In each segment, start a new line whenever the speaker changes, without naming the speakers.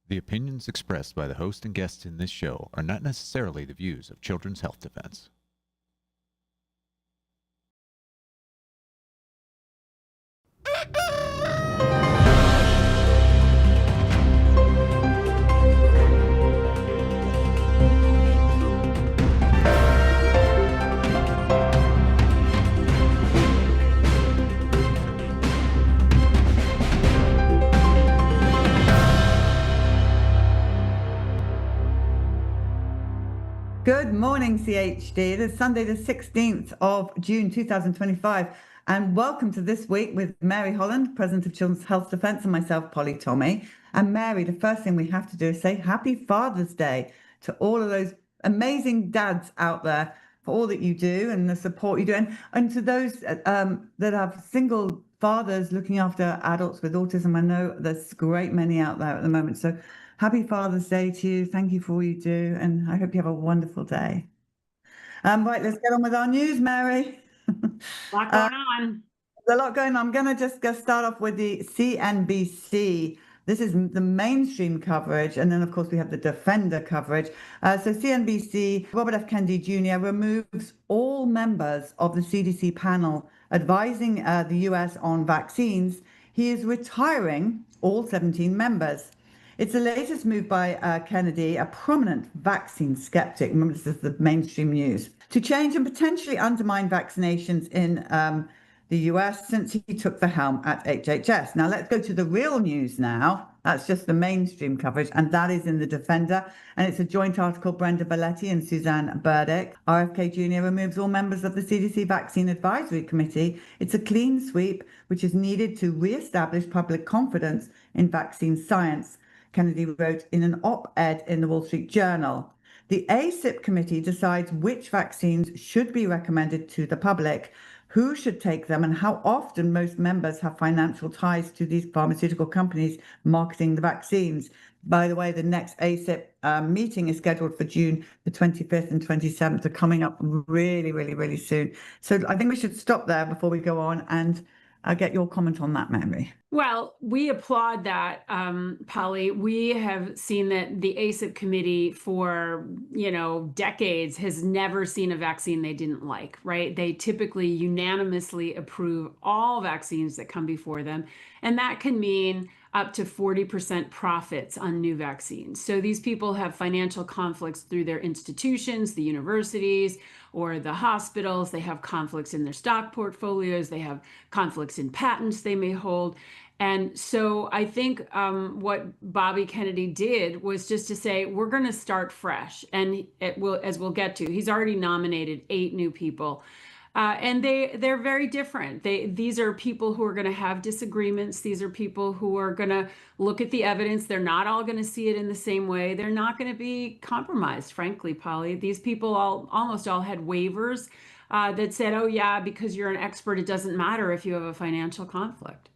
The opinions expressed by the host and guests in this show are not necessarily the views of Children's Health Defense.
Good morning, CHD. It is Sunday, the 16th of June, 2025, and welcome to This Week with Mary Holland, President of Children's Health Defense, and myself, Polly Tommy. And Mary, the first thing we have to do is say Happy Father's Day to all of those amazing dads out there for all that you do and the support you do, and to those that have single fathers looking after adults with autism. I know there's a great many out there at the moment. So happy Father's Day to you. Thank you for all you do, and I hope you have a wonderful day. Right, let's get on with our news, Mary.
A lot going on.
There's a lot going on. I'm going to just start off with the CNBC. This is the mainstream coverage, and then, of course, we have the Defender coverage. So CNBC, Robert F. Kennedy Jr. removes all members of the CDC panel advising the U.S. on vaccines. He is retiring all 17 members. It's the latest move by Kennedy, a prominent vaccine skeptic. Remember, this is the mainstream news, to change and potentially undermine vaccinations in the US since he took the helm at HHS. Now, let's go to the real news now. That's just the mainstream coverage, and that is in the Defender. And it's a joint article, Brenda Belletti and Suzanne Burdick. RFK Jr. removes all members of the CDC Vaccine Advisory Committee. It's a clean sweep, which is needed to reestablish public confidence in vaccine science, Kennedy wrote in an op-ed in the Wall Street Journal. The ACIP committee decides which vaccines should be recommended to the public, who should take them, and how often most members have financial ties to these pharmaceutical companies marketing the vaccines. By the way, the next ACIP meeting is scheduled for June the 25th and 27th. They're coming up really soon. So I think we should stop there before we go on, and I'll get your comment on that, Mary.
Well, we applaud that, Polly. We have seen that the ACIP committee for, decades has never seen a vaccine they didn't like, right? They typically unanimously approve all vaccines that come before them. And that can mean up to 40% profits on new vaccines. So these people have financial conflicts through their institutions, the universities, or the hospitals. They have conflicts in their stock portfolios. They have conflicts in patents they may hold. And so I think what Bobby Kennedy did was just to say, we're going to start fresh. And it will, as we'll get to, he's already nominated 8 new people. And they're very different. These are people who are going to have disagreements. These are people who are going to look at the evidence. They're not all going to see it in the same way. They're not going to be compromised, frankly, Polly. These people almost all had waivers that said, oh, yeah, because you're an expert, it doesn't matter if you have a financial conflict.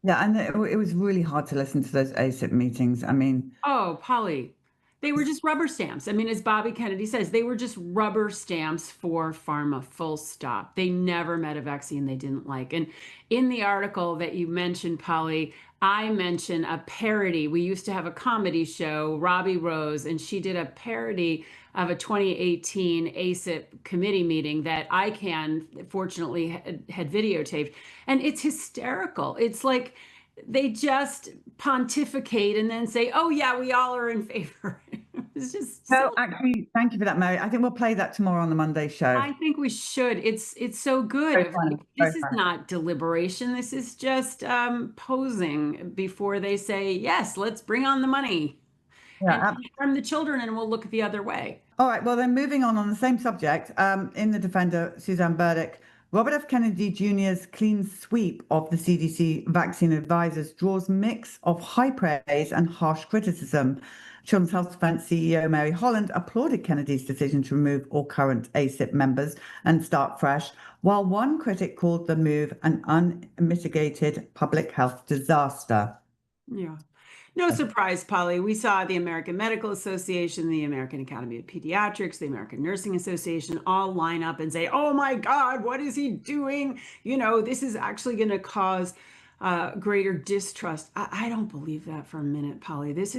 Yeah, and it was really hard to listen to those ACIP meetings. I mean...
Oh, Polly, they were just rubber stamps. I mean, as Bobby Kennedy says, they were just rubber stamps for pharma, full stop. They never met a vaccine they didn't like. And in the article that you mentioned, Polly, I mentioned a parody. We used to have a comedy show, Robbie Rose, and she did a parody of a 2018 ACIP committee meeting that ICANN fortunately had videotaped. And it's hysterical. It's like they just pontificate and then say, oh, yeah, we all are in favor. It's just
so actually, thank you for that, Mary. I think we'll play that tomorrow on the Monday show.
I think we should. It's so good. This is not deliberation. This is just posing before they say, yes, let's bring on the money. Yeah, and harm the children, and we'll look the other way.
All right. Well, then moving on the same subject, in the Defender, Suzanne Burdick, Robert F. Kennedy Jr.'s clean sweep of the CDC vaccine advisors draws mix of high praise and harsh criticism. Children's Health Defense CEO Mary Holland applauded Kennedy's decision to remove all current ACIP members and start fresh, while one critic called the move an unmitigated public health disaster.
Yeah. No surprise, Polly. We saw the American Medical Association, the American Academy of Pediatrics, the American Nursing Association all line up and say, oh my God, what is he doing? This is actually going to cause greater distrust. I don't believe that for a minute, Polly. This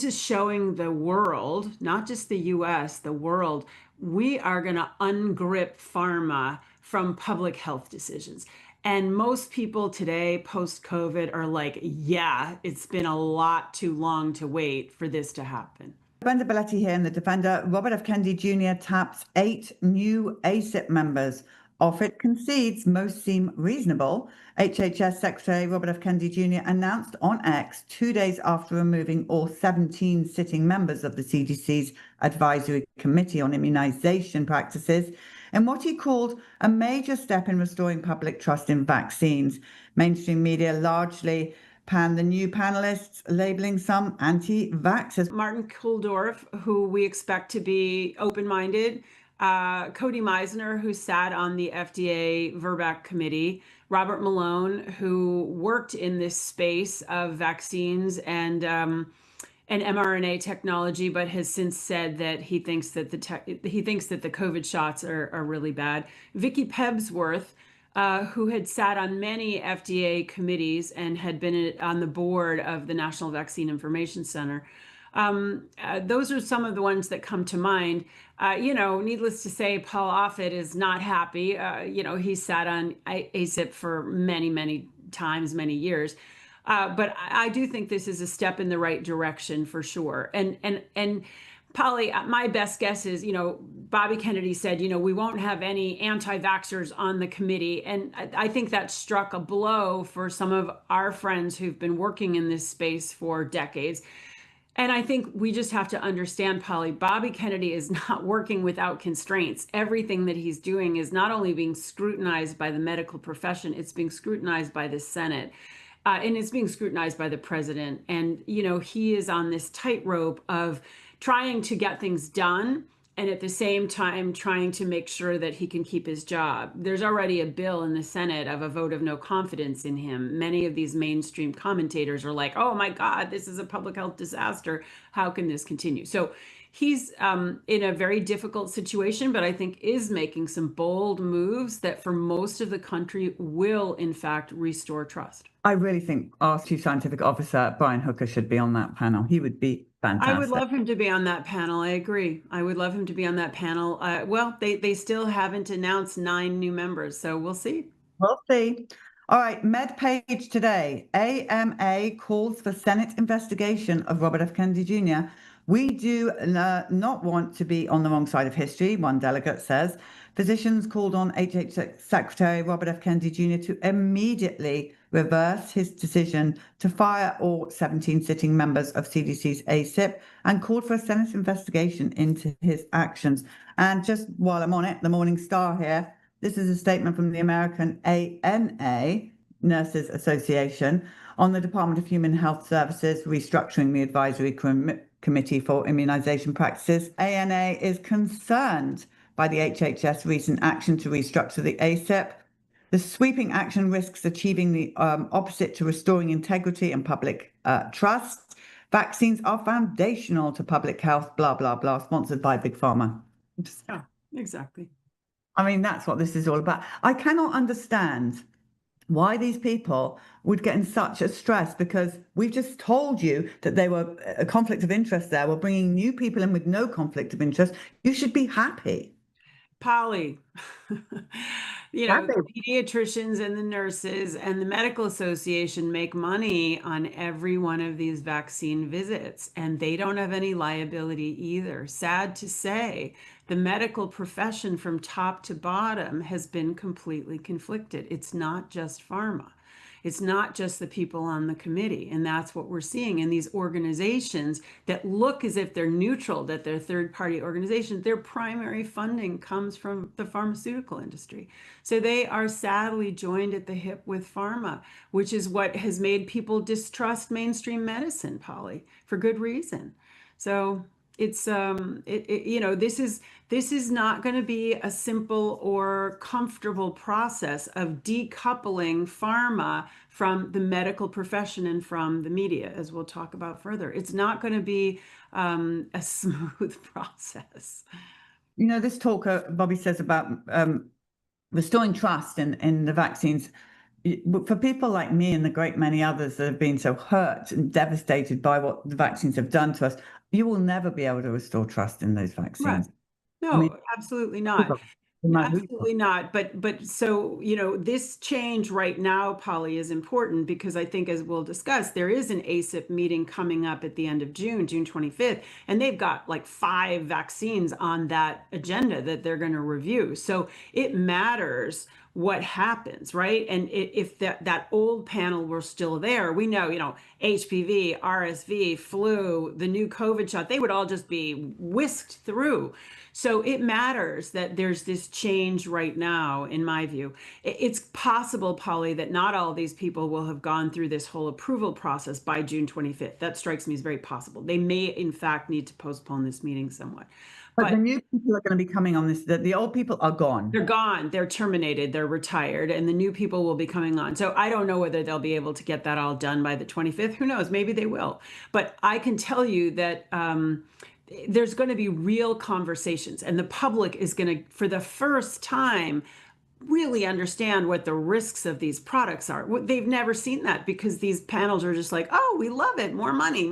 is showing the world, not just the US, the world, we are going to ungrip pharma from public health decisions. And most people today, post-COVID, are like, yeah, it's been a lot too long to wait for this to happen.
Brenda Belletti here, and the defender, Robert F. Kennedy Jr., taps 8 new ACIP members. Offit concedes most seem reasonable. HHS Secretary Robert F. Kennedy Jr. announced on X 2 days after removing all 17 sitting members of the CDC's Advisory Committee on Immunization Practices in what he called a major step in restoring public trust in vaccines. Mainstream media largely panned the new panelists, labeling some anti-vaxxers.
Martin Kulldorff, who we expect to be open-minded, Cody Meisner, who sat on the FDA VRBPAC committee, Robert Malone, who worked in this space of vaccines and mRNA technology, but has since said that he thinks that the COVID shots are really bad. Vicky Pebsworth, who had sat on many FDA committees and had been on the board of the National Vaccine Information Center. Those are some of the ones that come to mind. Needless to say, Paul Offit is not happy. He sat on ACIP for many times, many years. But I do think this is a step in the right direction for sure. And Polly, my best guess is, Bobby Kennedy said, we won't have any anti-vaxxers on the committee. And I think that struck a blow for some of our friends who've been working in this space for decades. And I think we just have to understand, Polly, Bobby Kennedy is not working without constraints. Everything that he's doing is not only being scrutinized by the medical profession, it's being scrutinized by the Senate. And it's being scrutinized by the president. And, he is on this tightrope of trying to get things done and at the same time trying to make sure that he can keep his job. There's already a bill in the Senate of a vote of no confidence in him. Many of these mainstream commentators are like, oh my God, this is a public health disaster. How can this continue? So he's in a very difficult situation, but I think is making some bold moves that for most of the country will in fact restore trust.
I really think our Chief Scientific Officer, Brian Hooker, should be on that panel. He would be fantastic.
I would love him to be on that panel. I agree. I would love him to be on that panel. Well, they still haven't announced 9 new members, so we'll see.
We'll see. All right, MedPage today. AMA calls for Senate investigation of Robert F. Kennedy Jr. We do not want to be on the wrong side of history, one delegate says. Physicians called on HHS Secretary Robert F. Kennedy Jr. to immediately reverse his decision to fire all 17 sitting members of CDC's ACIP and called for a Senate investigation into his actions. And just while I'm on it, the Morning Star here, this is a statement from the American ANA, Nurses Association, on the Department of Human Health Services restructuring the Advisory Committee for Immunization Practices. ANA is concerned by the HHS recent action to restructure the ACIP. The sweeping action risks achieving the opposite to restoring integrity and public trust. Vaccines are foundational to public health, blah, blah, blah, sponsored by Big Pharma.
Yeah, exactly.
I mean, that's what this is all about. I cannot understand why these people would get in such a stress, because we've just told you that they were a conflict of interest there. We're bringing new people in with no conflict of interest. You should be happy.
Polly, the pediatricians and the nurses and the medical association make money on every one of these vaccine visits, and they don't have any liability either. Sad to say, the medical profession from top to bottom has been completely conflicted. It's not just pharma. It's not just the people on the committee. And that's what we're seeing in these organizations that look as if they're neutral, that they're third-party organizations. Their primary funding comes from the pharmaceutical industry. So they are sadly joined at the hip with pharma, which is what has made people distrust mainstream medicine, Polly, for good reason. So it's this is not going to be a simple or comfortable process of decoupling pharma from the medical profession and from the media, as we'll talk about further. It's not going to be a smooth process.
This talk Bobby says about restoring trust in the vaccines for people like me and the great many others that have been so hurt and devastated by what the vaccines have done to us, you will never be able to restore trust in those vaccines.
No,
I mean,
absolutely not. Absolutely not. But so, this change right now, Polly, is important because I think, as we'll discuss, there is an ACIP meeting coming up at the end of June 25th, and they've got like 5 vaccines on that agenda that they're going to review. So it matters what happens, right? And if that old panel were still there, we know, HPV, RSV, flu, the new COVID shot, they would all just be whisked through. So it matters that there's this change right now, in my view. It's possible, Polly, that not all of these people will have gone through this whole approval process by June 25th. That strikes me as very possible. They may, in fact, need to postpone this meeting somewhat.
But the new people are going to be coming on this. The old people are gone.
They're gone. They're terminated. They're retired. And the new people will be coming on. So I don't know whether they'll be able to get that all done by the 25th. Who knows? Maybe they will. But I can tell you that there's going to be real conversations. And the public is going to, for the first time, really understand what the risks of these products are. They've never seen that because these panels are just like, oh, we love it, more money,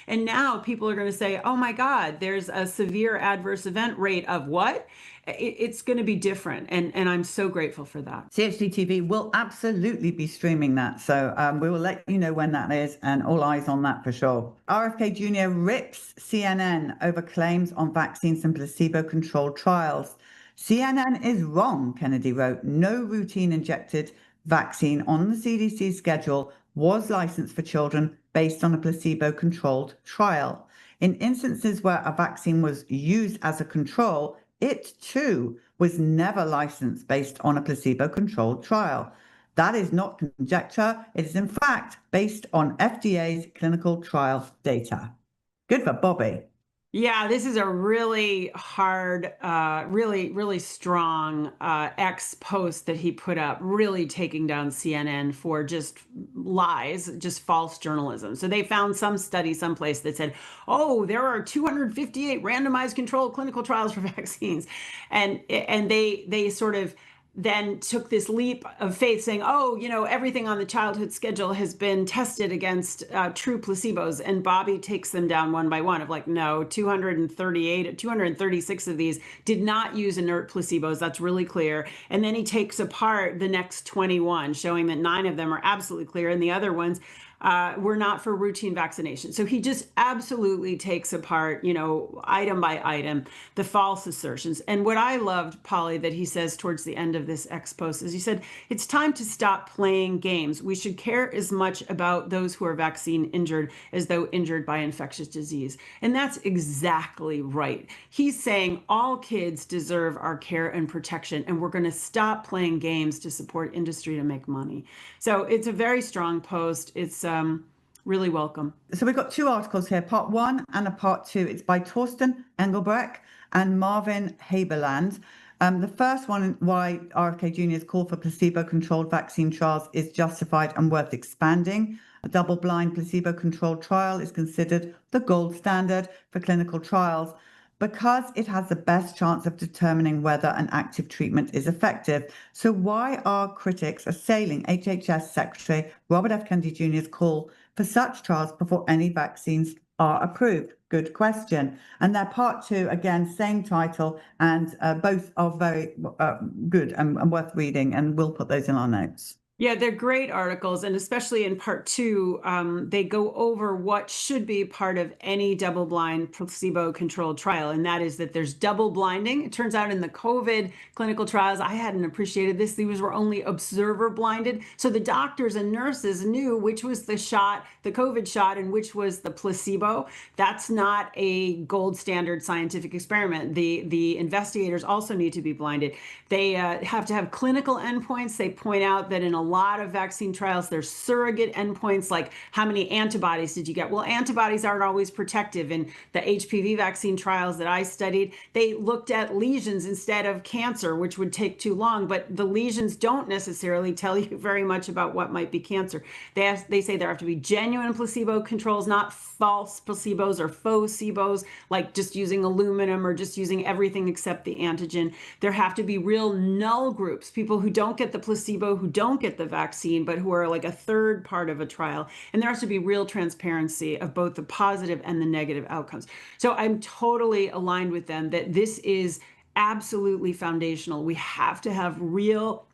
and now people are going to say, oh my God, there's a severe adverse event rate of what? It's going to be different, and I'm so grateful for that.
CHD TV will absolutely be streaming that, so we will let you know when that is, and all eyes on that for sure. RFK Jr. rips CNN over claims on vaccines and placebo-controlled trials. CNN is wrong, Kennedy wrote. No routine injected vaccine on the CDC schedule was licensed for children based on a placebo-controlled trial. In instances where a vaccine was used as a control, it too was never licensed based on a placebo-controlled trial. That is not conjecture. It is in fact based on FDA's clinical trial data. Good for Bobby.
Yeah, this is a really hard, really strong X post that he put up, really taking down CNN for just lies, just false journalism. So they found some study someplace that said, oh, there are 258 randomized controlled clinical trials for vaccines. And they sort of then took this leap of faith saying, oh, everything on the childhood schedule has been tested against true placebos. And Bobby takes them down one by one of like, no, 236 of these did not use inert placebos. That's really clear. And then he takes apart the next 21, showing that 9 of them are absolutely clear. And the other ones were not for routine vaccination. So he just absolutely takes apart, item by item, the false assertions. And what I loved, Polly, that he says towards the end of this X post is he said, it's time to stop playing games. We should care as much about those who are vaccine injured as though injured by infectious disease. And that's exactly right. He's saying all kids deserve our care and protection, and we're going to stop playing games to support industry to make money. So it's a very strong post. It's really welcome.
So we've got 2 articles here, part 1 and a part 2. It's by Torsten Engelbrecht and Marvin Haberland. The first one, why RFK Jr.'s call for placebo-controlled vaccine trials is justified and worth expanding. A double-blind placebo-controlled trial is considered the gold standard for clinical trials because it has the best chance of determining whether an active treatment is effective. So why are critics assailing HHS Secretary Robert F. Kennedy Jr.'s call for such trials before any vaccines are approved? Good question. And they're part 2, again, same title, and both are very good and worth reading, and we'll put those in our notes.
Yeah, they're great articles, and especially in part 2, they go over what should be part of any double-blind placebo-controlled trial, and that is that there's double blinding. It turns out in the COVID clinical trials, I hadn't appreciated this. These were only observer blinded, so the doctors and nurses knew which was the shot, the COVID shot, and which was the placebo. That's not a gold standard scientific experiment. The investigators also need to be blinded. They have to have clinical endpoints. They point out that in a lot of vaccine trials. There's surrogate endpoints like how many antibodies did you get? Well, antibodies aren't always protective. In the HPV vaccine trials that I studied, they looked at lesions instead of cancer, which would take too long, but the lesions don't necessarily tell you very much about what might be cancer. They say there have to be genuine placebo controls, not false placebos or faux placebos, like just using aluminum or just using everything except the antigen. There have to be real null groups, people who don't get the placebo, who don't get the vaccine, but who are like a third part of a trial. And there has to be real transparency of both the positive and the negative outcomes. So I'm totally aligned with them that this is absolutely foundational. We have to have real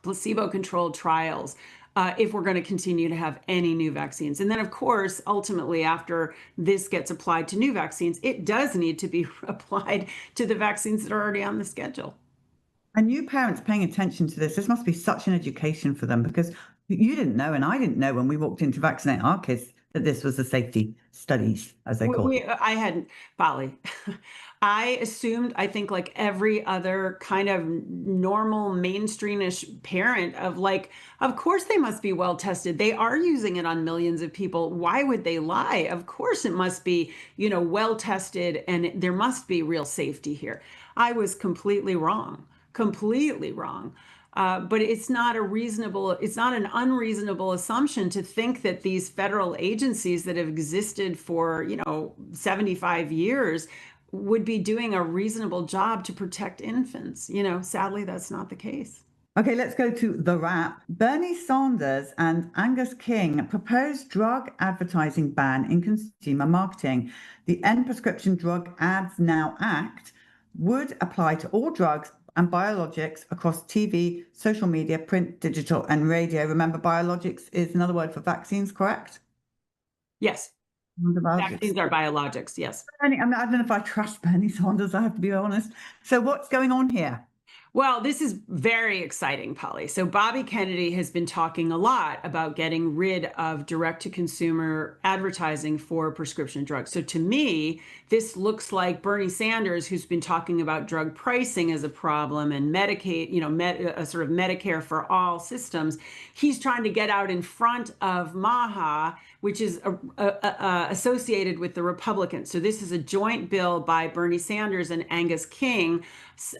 placebo-controlled trials if we're going to continue to have any new vaccines. And then, of course, ultimately, after this gets applied to new vaccines, it does need to be applied to the vaccines that are already on the schedule.
And new parents paying attention to this must be such an education for them, because you didn't know, and I didn't know when we walked in to vaccinate our kids that this was the safety studies, as they call it.
I hadn't, Polly. I assumed, I think like every other kind of normal mainstreamish parent of like, of course they must be well tested. They are using it on millions of people. Why would they lie? Of course it must be, well tested, and there must be real safety here. I was completely wrong. But it's not an unreasonable assumption to think that these federal agencies that have existed for, 75 years would be doing a reasonable job to protect infants. Sadly, that's not the case.
Okay, let's go to the wrap. Bernie Sanders and Angus King proposed drug advertising ban in consumer marketing. The End Prescription Drug Ads Now Act would apply to all drugs and biologics across TV, social media, print, digital, and radio. Remember, biologics is another word for vaccines, correct?
Yes. Vaccines are biologics, yes.
I don't know if I trust Bernie Sanders, I have to be honest. So what's going on here?
Well, this is very exciting, Polly. So Bobby Kennedy has been talking a lot about getting rid of direct-to-consumer advertising for prescription drugs. So to me, this looks like Bernie Sanders, who's been talking about drug pricing as a problem and Medicaid, a sort of Medicare for all systems. He's trying to get out in front of MAHA, which is associated with the Republicans. So this is a joint bill by Bernie Sanders and Angus King,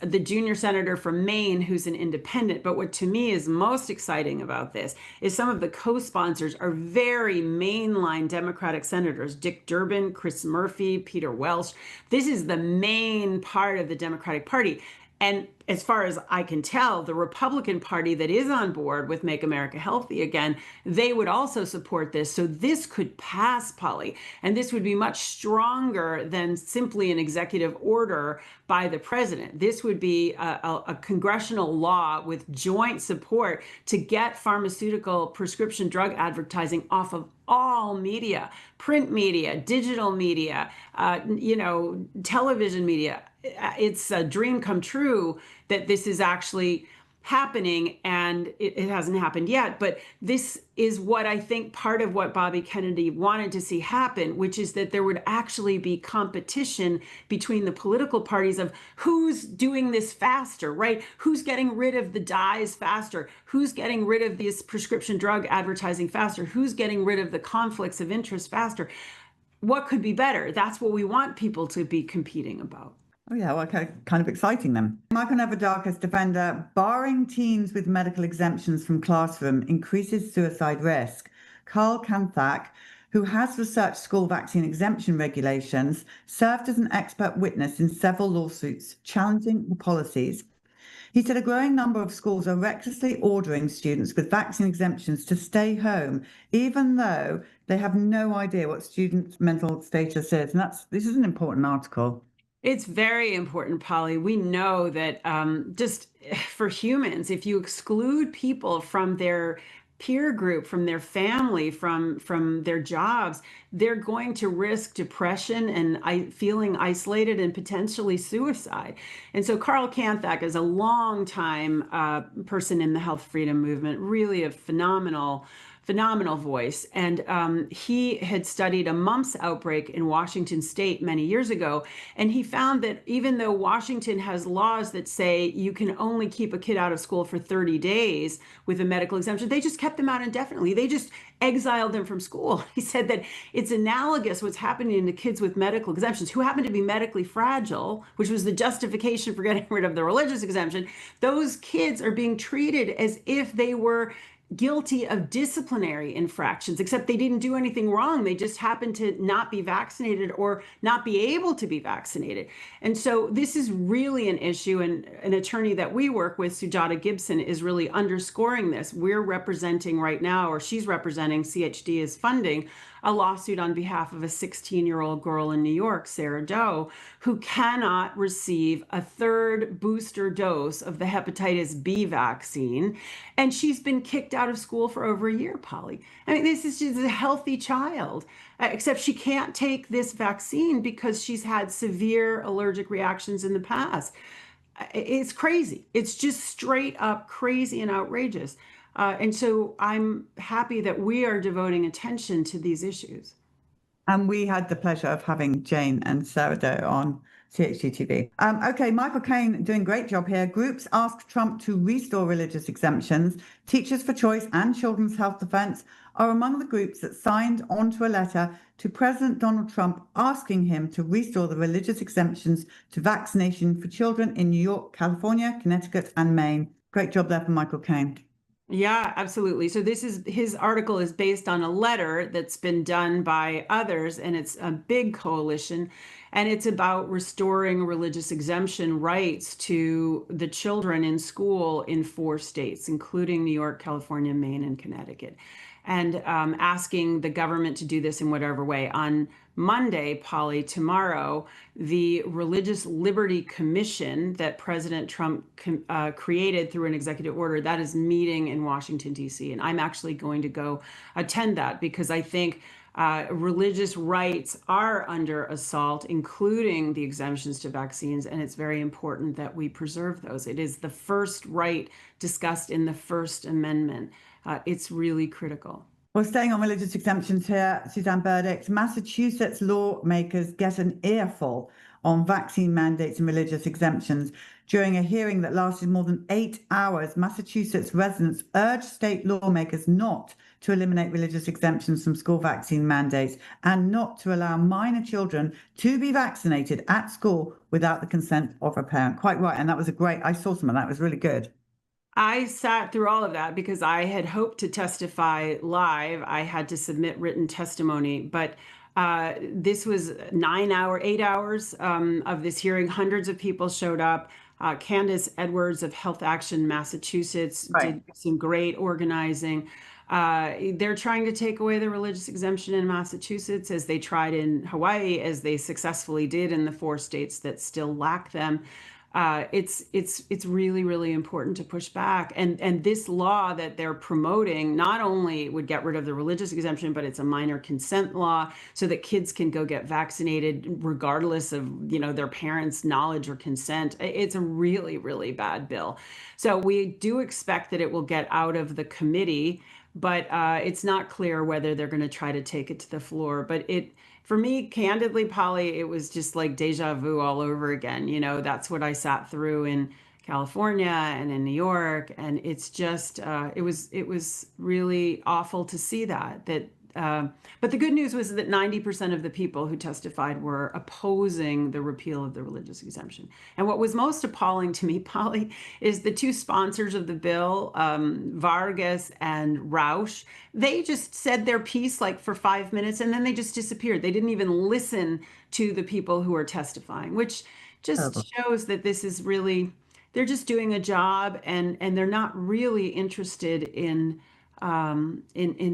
the junior senator from Maine, who's an independent. But what to me is most exciting about this is some of the co-sponsors are very mainline Democratic senators: Dick Durbin, Chris Murphy, Peter Welch. This is the main part of the Democratic Party. And as far as I can tell, the Republican Party that is on board with Make America Healthy Again, they would also support this. So this could pass, Polly, and this would be much stronger than simply an executive order by the president. This would be a congressional law with joint support to get pharmaceutical prescription drug advertising off of all media, print media, digital media, television media. It's a dream come true that this is actually happening, and it hasn't happened yet. But this is what I think part of what Bobby Kennedy wanted to see happen, which is that there would actually be competition between the political parties of who's doing this faster, right? Who's getting rid of the dyes faster? Who's getting rid of this prescription drug advertising faster? Who's getting rid of the conflicts of interest faster? What could be better? That's what we want people to be competing about.
Oh, yeah, well, okay, kind of exciting then. Michael Novodakis defender, barring teens with medical exemptions from classroom increases suicide risk. Carl Kanthak, who has researched school vaccine exemption regulations, served as an expert witness in several lawsuits challenging the policies. He said a growing number of schools are recklessly ordering students with vaccine exemptions to stay home, even though they have no idea what students' mental status is. And this is an important article.
It's very important, Polly. We know that just for humans, if you exclude people from their peer group, from their family, from their jobs, they're going to risk depression and feeling isolated and potentially suicide. And so Carl Kanthak is a long time person in the health freedom movement, really a phenomenal phenomenal voice. And he had studied a mumps outbreak in Washington state many years ago. And he found that even though Washington has laws that say you can only keep a kid out of school for 30 days with a medical exemption, they just kept them out indefinitely. They just exiled them from school. He said that it's analogous what's happening to kids with medical exemptions who happen to be medically fragile, which was the justification for getting rid of the religious exemption. Those kids are being treated as if they were guilty of disciplinary infractions, except they didn't do anything wrong. They just happened to not be vaccinated or not be able to be vaccinated. And so this is really an issue. And an attorney that we work with, Sujata Gibson, is really underscoring this. We're representing right now, or she's representing, CHD is funding a lawsuit on behalf of a 16-year-old girl in New York, Sarah Doe, who cannot receive a third booster dose of the hepatitis B vaccine. And she's been kicked out of school for over a year, Polly. I mean, this is just a healthy child, except she can't take this vaccine because she's had severe allergic reactions in the past. It's crazy. It's just straight up crazy and outrageous. And so I'm happy that we are devoting attention to these issues.
And we had the pleasure of having Jane and Sarah Doe on CHD TV. Okay, Michael Caine doing a great job here. Groups ask Trump to restore religious exemptions. Teachers for Choice and Children's Health Defense are among the groups that signed onto a letter to President Donald Trump asking him to restore the religious exemptions to vaccination for children in New York, California, Connecticut, and Maine. Great job there for Michael Caine.
Yeah, absolutely. So his article is based on a letter that's been done by others, and it's a big coalition, and it's about restoring religious exemption rights to the children in school in 4 states, including New York, California, Maine, and Connecticut, and asking the government to do this in whatever way. On Monday, Polly, tomorrow, the Religious Liberty Commission that President Trump created through an executive order, that is meeting in Washington, D.C. And I'm actually going to go attend that because I think religious rights are under assault, including the exemptions to vaccines, and it's very important that we preserve those. It is the first right discussed in the First Amendment. It's really critical.
Well, staying on religious exemptions here, Suzanne Burdick, Massachusetts lawmakers get an earful on vaccine mandates and religious exemptions. During a hearing that lasted more than 8 hours, Massachusetts residents urged state lawmakers not to eliminate religious exemptions from school vaccine mandates and not to allow minor children to be vaccinated at school without the consent of a parent. Quite right. And that was I saw some of that. It was really good.
I sat through all of that because I had hoped to testify live. I had to submit written testimony, but this was 8 hours of this hearing. Hundreds of people showed up. Candace Edwards of Health Action Massachusetts did some great organizing. They're trying to take away the religious exemption in Massachusetts, as they tried in Hawaii, as they successfully did in the 4 states that still lack them. It's really, really important to push back. And this law that they're promoting not only would get rid of the religious exemption, but it's a minor consent law so that kids can go get vaccinated regardless of, their parents' knowledge or consent. It's a really, really bad bill. So we do expect that it will get out of the committee, but it's not clear whether they're going to try to take it to the floor. But for me, candidly, Polly, it was just like deja vu all over again. That's what I sat through in California and in New York. And it's just, it was really awful to see that. But the good news was that 90% of the people who testified were opposing the repeal of the religious exemption. And what was most appalling to me, Polly, is the 2 sponsors of the bill, Vargas and Roush. They just said their piece for 5 minutes and then they just disappeared. They didn't even listen to the people who are testifying, which just shows that this is really, they're just doing a job and they're not really interested in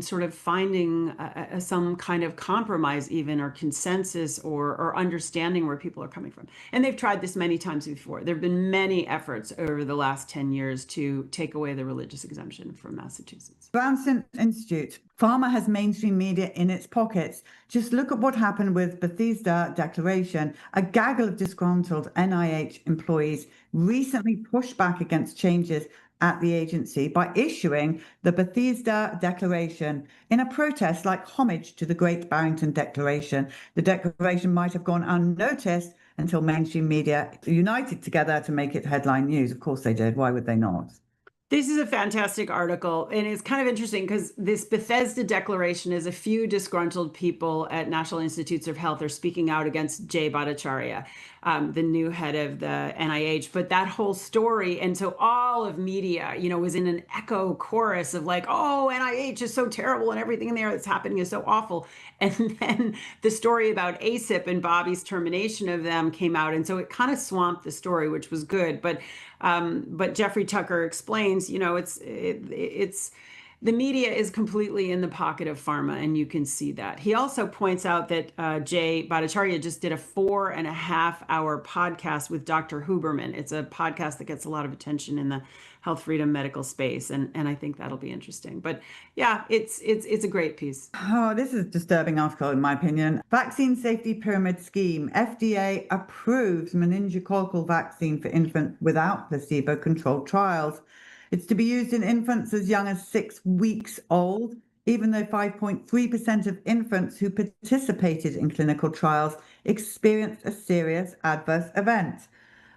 sort of finding some kind of compromise even, or consensus, or understanding where people are coming from. And they've tried this many times before. There have been many efforts over the last 10 years to take away the religious exemption from Massachusetts.
Brownson Institute. Pharma has mainstream media in its pockets. Just look at what happened with Bethesda Declaration. A gaggle of disgruntled NIH employees recently pushed back against changes at the agency by issuing the Bethesda Declaration in a protest like homage to the Great Barrington Declaration. The declaration might have gone unnoticed until mainstream media united together to make it headline news. Of course they did. Why would they not?
This is a fantastic article, and it's kind of interesting because this Bethesda Declaration is a few disgruntled people at National Institutes of Health are speaking out against Jay Bhattacharya, the new head of the NIH. But that whole story, and so all of media, was in an echo chorus of like, oh, NIH is so terrible and everything in there that's happening is so awful. And then the story about ACIP and Bobby's termination of them came out, and so it kind of swamped the story, which was good. But Jeffrey Tucker explains, it's the media is completely in the pocket of pharma, and you can see that. He also points out that Jay Bhattacharya just did a 4.5-hour podcast with Dr. Huberman. It's a podcast that gets a lot of attention in the health freedom medical space, and I think that'll be interesting. But yeah, it's a great piece.
Oh, this is a disturbing article, in my opinion. Vaccine Safety Pyramid Scheme. FDA approves meningococcal vaccine for infants without placebo-controlled trials. It's to be used in infants as young as 6 weeks old, even though 5.3% of infants who participated in clinical trials experienced a serious adverse event.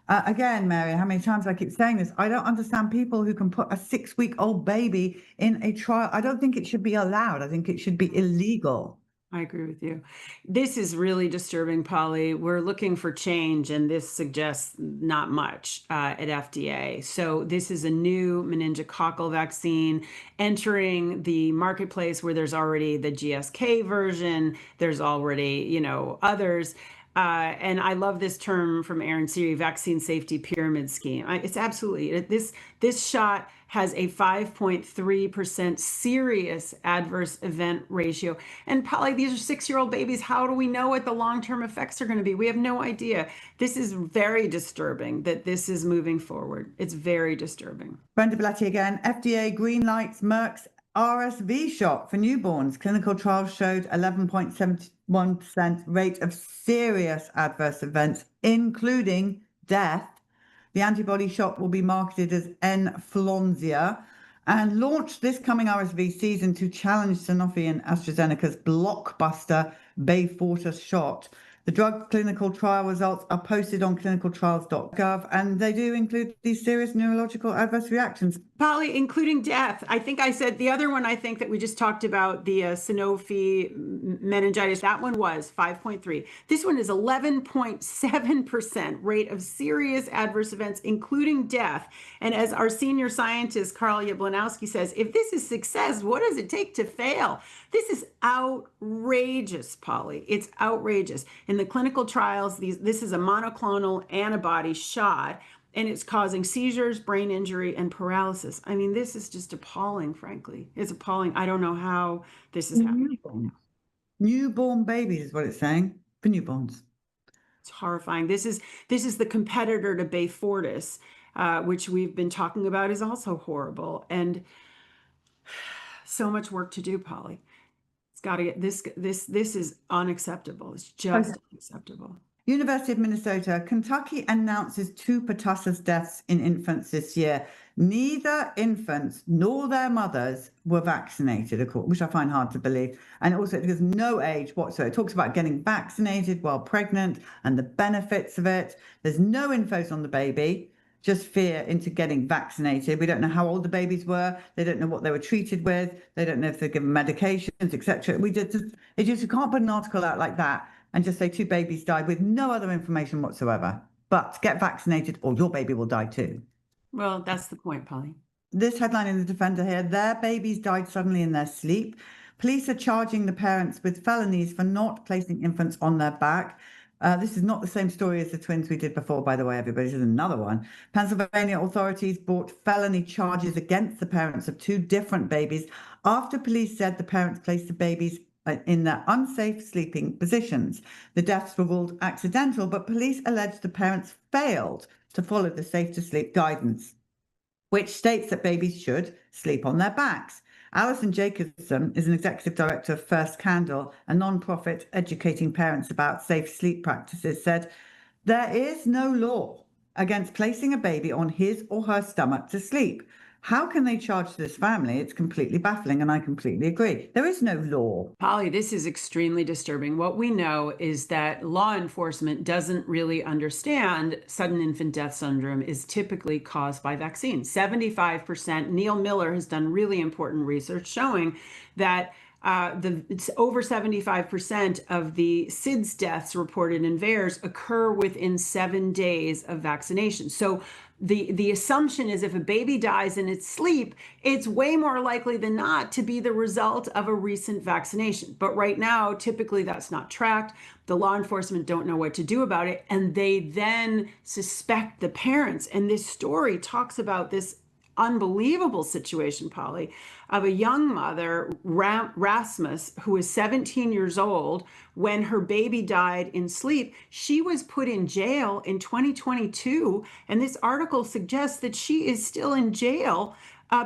Again, Mary, how many times I keep saying this? I don't understand people who can put a 6-week-old baby in a trial. I don't think it should be allowed. I think it should be illegal.
I agree with you. This is really disturbing, Polly. We're looking for change, and this suggests not much at FDA. So this is a new meningococcal vaccine entering the marketplace where there's already the GSK version. There's already, others. And I love this term from Aaron Siri, vaccine safety pyramid scheme. It's absolutely, this shot has a 5.3% serious adverse event ratio. And Polly, these are 6-year-old babies. How do we know what the long-term effects are going to be? We have no idea. This is very disturbing that this is moving forward. It's very disturbing.
Brenda Belletti again. FDA green lights Merck's RSV shot for newborns. Clinical trials showed 11.71% rate of serious adverse events, including death. The antibody shot will be marketed as Enflonsia and launched this coming RSV season to challenge Sanofi and AstraZeneca's blockbuster Beyfortus shot. The drug clinical trial results are posted on clinicaltrials.gov, and they do include these serious neurological adverse reactions.
Polly, including death. I think I said the other one, I think that we just talked about, the Sanofi meningitis, that one was 5.3. This one is 11.7% rate of serious adverse events, including death. And as our senior scientist, Karl Jablonowski, says, if this is success, what does it take to fail? This is outrageous, Polly. It's outrageous. In the clinical trials, this is a monoclonal antibody shot, and it's causing seizures, brain injury, and paralysis. I mean, this is just appalling, frankly. It's appalling. I don't know how this is happening.
Newborn babies is what it's saying, for newborns.
It's horrifying. This is the competitor to Beyfortus, which we've been talking about, is also horrible. And so much work to do, Polly. It's got to get this is unacceptable. It's just unacceptable.
University of Minnesota, Kentucky announces 2 pertussis deaths in infants this year. Neither infants nor their mothers were vaccinated, which I find hard to believe. And also, there's no age whatsoever. It talks about getting vaccinated while pregnant and the benefits of it. There's no info on the baby, just fear into getting vaccinated. We don't know how old the babies were. They don't know what they were treated with. They don't know if they're given medications, etc. You can't put an article out like that and just say 2 babies died with no other information whatsoever. But get vaccinated or your baby will die too.
Well, that's the point, Polly.
This headline in the Defender here, their babies died suddenly in their sleep. Police are charging the parents with felonies for not placing infants on their back. This is not the same story as the twins we did before, by the way, everybody. This is another one. Pennsylvania authorities brought felony charges against the parents of 2 different babies after police said the parents placed the babies in their unsafe sleeping positions. The deaths were ruled accidental, but police alleged the parents failed to follow the safe to sleep guidance, which states that babies should sleep on their backs. Alison Jacobson is an executive director of First Candle, a non-profit educating parents about safe sleep practices, said, there is no law against placing a baby on his or her stomach to sleep. How can they charge this family? It's completely baffling, and I completely agree. There is no law.
Polly, this is extremely disturbing. What we know is that law enforcement doesn't really understand sudden infant death syndrome is typically caused by vaccines. 75%, Neil Miller has done really important research showing that it's over 75% of the SIDS deaths reported in VAERS occur within 7 days of vaccination. So the assumption is if a baby dies in its sleep, it's way more likely than not to be the result of a recent vaccination. But right now, typically that's not tracked. The law enforcement don't know what to do about it, and they then suspect the parents. And this story talks about this unbelievable situation, Polly, of a young mother, Rasmus, who was 17 years old when her baby died in sleep. She was put in jail in 2022, and this article suggests that she is still in jail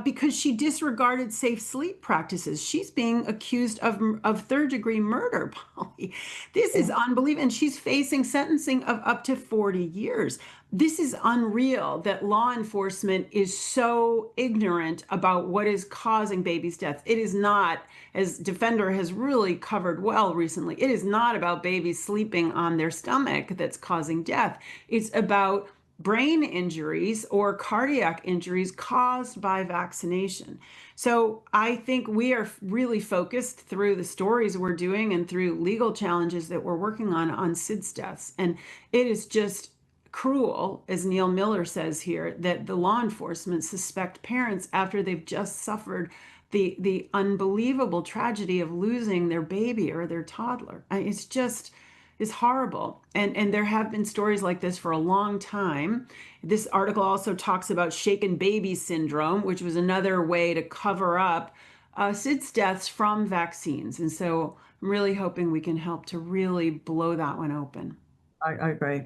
because she disregarded safe sleep practices. She's being accused of third-degree murder, Polly. This is unbelievable, and she's facing sentencing of up to 40 years. This is unreal that law enforcement is so ignorant about what is causing babies' deaths. It is not, as Defender has really covered well recently, it is not about babies sleeping on their stomach that's causing death. It's about brain injuries or cardiac injuries caused by vaccination. So I think we are really focused through the stories we're doing and through legal challenges that we're working on SIDS deaths. And it is just cruel, as Neil Miller says here, that the law enforcement suspect parents after they've just suffered the unbelievable tragedy of losing their baby or their toddler. It's just is horrible. And there have been stories like this for a long time. This article also talks about shaken baby syndrome, which was another way to cover up SIDS deaths from vaccines. And so I'm really hoping we can help to really blow that one open.
I agree.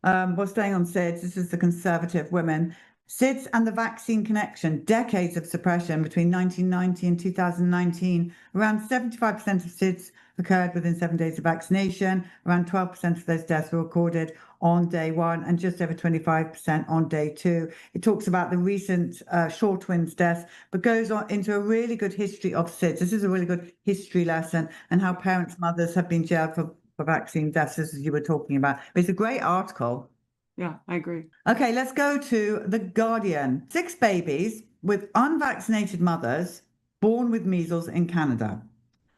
Well, staying on SIDS, this is the Conservative Women. SIDS and the vaccine connection, decades of suppression between 1990 and 2019. Around 75% of SIDS occurred within 7 days of vaccination. Around 12% of those deaths were recorded on day one and just over 25% on day two. It talks about the recent Shaw twins deaths, but goes on into a really good history of SIDS. This is a really good history lesson and how parents, mothers have been jailed for vaccine deaths, as you were talking about. It's a great article.
Yeah, I agree.
Okay, let's go to The Guardian. 6 babies with unvaccinated mothers born with measles in Canada.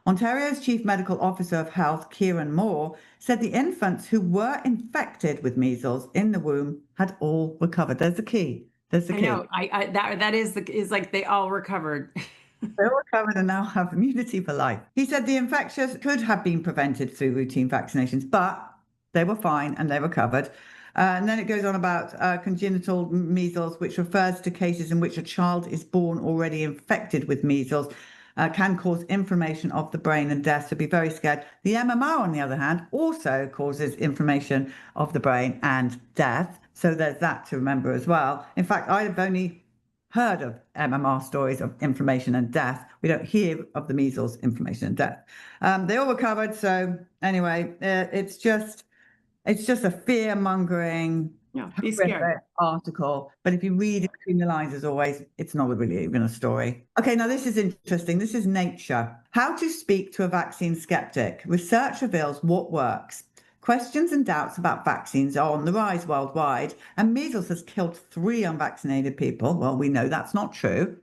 Ontario's Chief Medical Officer of Health, Kieran Moore, said the infants who were infected with measles in the womb had all recovered. There's the key. There's the key.
I know. That is like they all recovered.
They all recovered and now have immunity for life. He said the infections could have been prevented through routine vaccinations, but they were fine and they recovered. And then it goes on about congenital measles, which refers to cases in which a child is born already infected with measles, can cause inflammation of the brain and death, so be very scared. The MMR, on the other hand, also causes inflammation of the brain and death. So there's that to remember as well. In fact, I've only heard of MMR stories of inflammation and death. We don't hear of the measles, inflammation and death. They all recovered. So anyway, it's just a fear-mongering
be scared
article. But if you read it between the lines, as always, it's not really even a story. Okay, now this is interesting. This is Nature. How to speak to a vaccine skeptic. Research reveals what works. Questions and doubts about vaccines are on the rise worldwide, and measles has killed 3 unvaccinated people. Well, we know that's not true.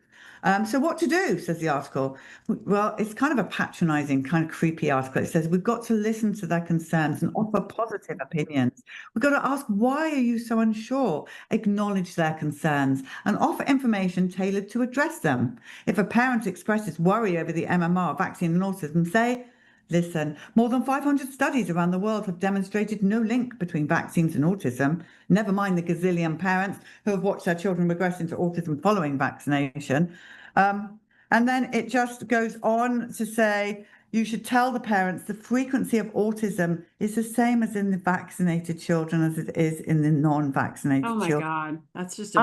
So what to do, says the article. Well, it's kind of a patronizing, kind of creepy article. It says we've got to listen to their concerns and offer positive opinions. We've got to ask, why are you so unsure? Acknowledge their concerns and offer information tailored to address them. If a parent expresses worry over the MMR vaccine and autism, say, listen, more than 500 studies around the world have demonstrated no link between vaccines and autism. Never mind the gazillion parents who have watched their children regress into autism following vaccination. And then it just goes on to say, you should tell the parents the frequency of autism is the same as in the vaccinated children as it is in the non-vaccinated children.
Oh my God, that's just a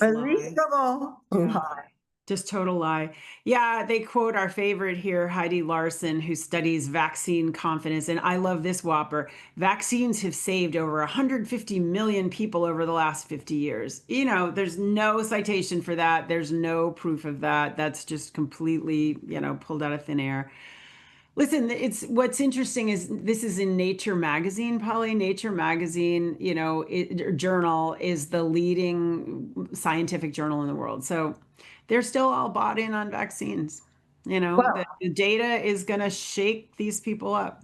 Unbelievable lie.
Just total lie. Yeah, they quote our favorite here, Heidi Larson, who studies vaccine confidence. And I love this whopper. Vaccines have saved over 150 million people over the last 50 years. You know, there's no citation for that. There's no proof of that. That's just completely, you know, pulled out of thin air. Listen, it's what's interesting is this is in Nature magazine, Polly. Nature magazine, you know, journal is the leading scientific journal in the world. So they're still all bought in on vaccines. You know,
Well,
the data is going to shake these people up.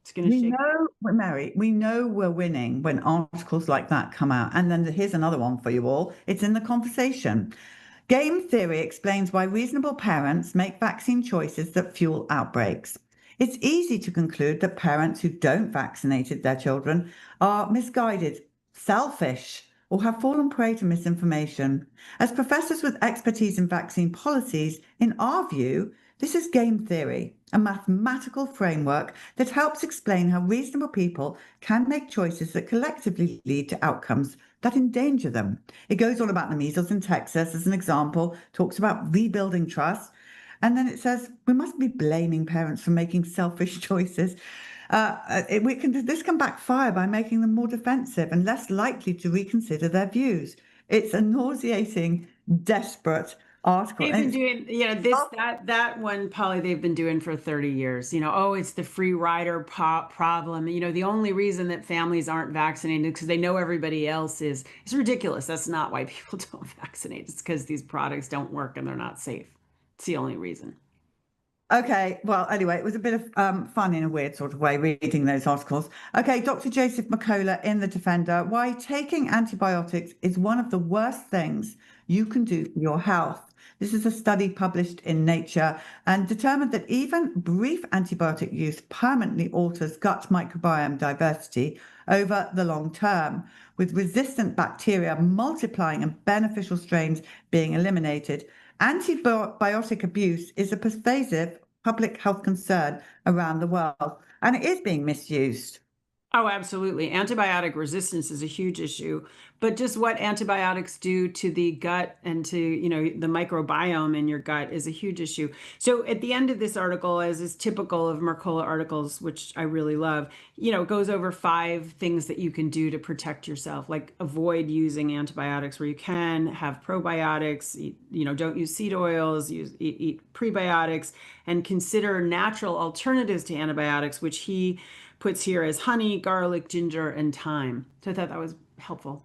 It's going to
we
shake.
know, Mary, we know we're winning when articles like that come out. And then here's another one for you all. It's in the conversation. Game theory explains why reasonable parents make vaccine choices that fuel outbreaks. It's easy to conclude that parents who don't vaccinate their children are misguided, selfish, or have fallen prey to misinformation. As professors with expertise in vaccine policies, in our view, this is game theory, a mathematical framework that helps explain how reasonable people can make choices that collectively lead to outcomes that endanger them. It goes on about the measles in Texas as an example, talks about rebuilding trust, and then it says we must be blaming parents for making selfish choices. This can backfire by making them more defensive and less likely to reconsider their views. It's a nauseating, desperate article.
They've been doing, you know, that one, Polly, they've been doing for 30 years. You know, oh, it's the free rider problem. You know, the only reason that families aren't vaccinated is because they know everybody else is. It's ridiculous. That's not why people don't vaccinate. It's because these products don't work and they're not safe. It's the only reason.
Okay, well, anyway, it was a bit of fun in a weird sort of way reading those articles. Okay, Dr. Joseph McCullough in The Defender, why taking antibiotics is one of the worst things you can do for your health. This is a study published in Nature and determined that even brief antibiotic use permanently alters gut microbiome diversity over the long term, with resistant bacteria multiplying and beneficial strains being eliminated. Antibiotic abuse is a pervasive public health concern around the world, and it is being misused.
Oh, absolutely. Antibiotic resistance is a huge issue, but just what antibiotics do to the gut and to, you know, the microbiome in your gut is a huge issue. So at the end of this article, as is typical of Mercola articles, which I really love, you know, it goes over 5 things that you can do to protect yourself, like avoid using antibiotics where you can, have probiotics, you know, don't use seed oils, eat prebiotics, and consider natural alternatives to antibiotics, which he puts here as honey, garlic, ginger, and thyme. So I thought that was helpful.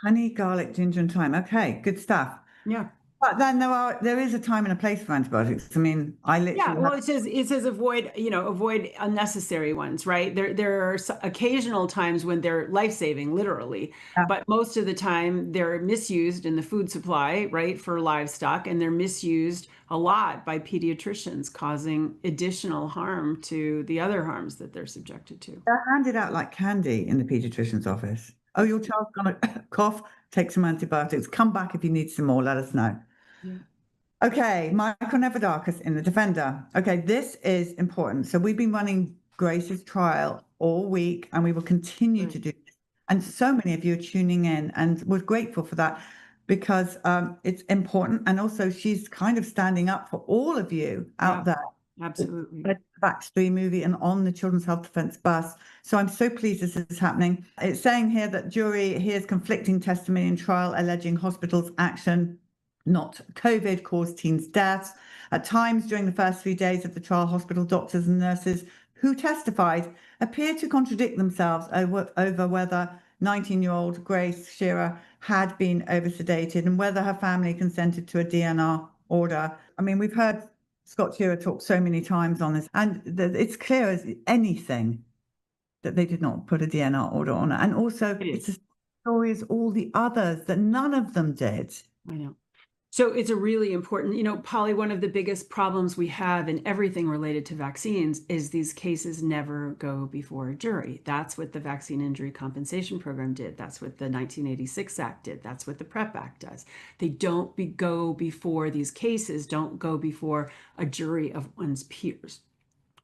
Honey, garlic, ginger, and thyme. Okay, good stuff.
Yeah.
But then there is a time and a place for antibiotics. I mean, I
Yeah,
literally
well,
have,
it says avoid, you know, avoid unnecessary ones, right? There are occasional times when they're life-saving, literally, but most of the time they're misused in the food supply, right, for livestock, and they're misused a lot by pediatricians, causing additional harm to the other harms that they're subjected to.
they're handed out like candy in the pediatrician's office. Oh, your child's gonna cough, take some antibiotics. Come back if you need some more, let us know.
Yeah.
Okay, Michael Nevadakis in The Defender. Okay, this is important. So we've been running Grace's trial all week and we will continue to do this. And so many of you are tuning in and we're grateful for that because it's important. And also she's kind of standing up for all of you out there.
Absolutely.
The Backstreet movie and on the Children's Health Defence bus. So I'm so pleased this is happening. It's saying here that jury hears conflicting testimony in trial alleging hospitals' action, not COVID, caused teens' deaths. At times during the first 3 days of the trial, hospital doctors and nurses who testified appeared to contradict themselves over whether 19-year-old Grace Shearer had been oversedated and whether her family consented to a DNR order. I mean, we've heard Scott Shearer talk so many times on this, and it's clear as anything that they did not put a DNR order on it. And also, it's a story as all the others that none of them did.
I know. So it's a really important, you know, Polly, one of the biggest problems we have in everything related to vaccines is these cases never go before a jury. That's what the Vaccine Injury Compensation Program did. That's what the 1986 Act did. That's what the PrEP Act does. They don't go before these cases, don't go before a jury of one's peers.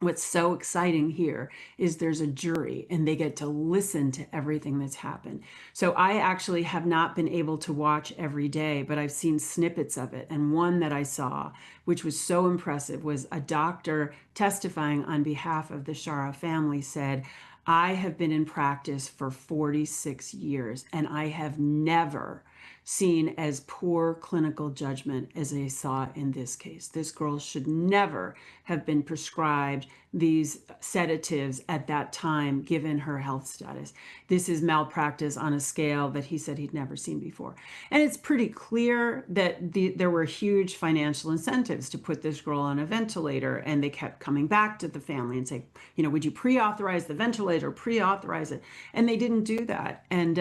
what's so exciting here is there's a jury and they get to listen to everything that's happened. So I actually have not been able to watch every day, but I've seen snippets of it. And one that I saw, which was so impressive, was a doctor testifying on behalf of the Shara family said, I have been in practice for 46 years and I have never seen as poor clinical judgment as I saw in this case. This girl should never have been prescribed these sedatives at that time, given her health status. This is malpractice on a scale that he said he'd never seen before. And it's pretty clear that there were huge financial incentives to put this girl on a ventilator. And they kept coming back to the family and say, would you pre-authorize the ventilator, pre-authorize it? And they didn't do that. And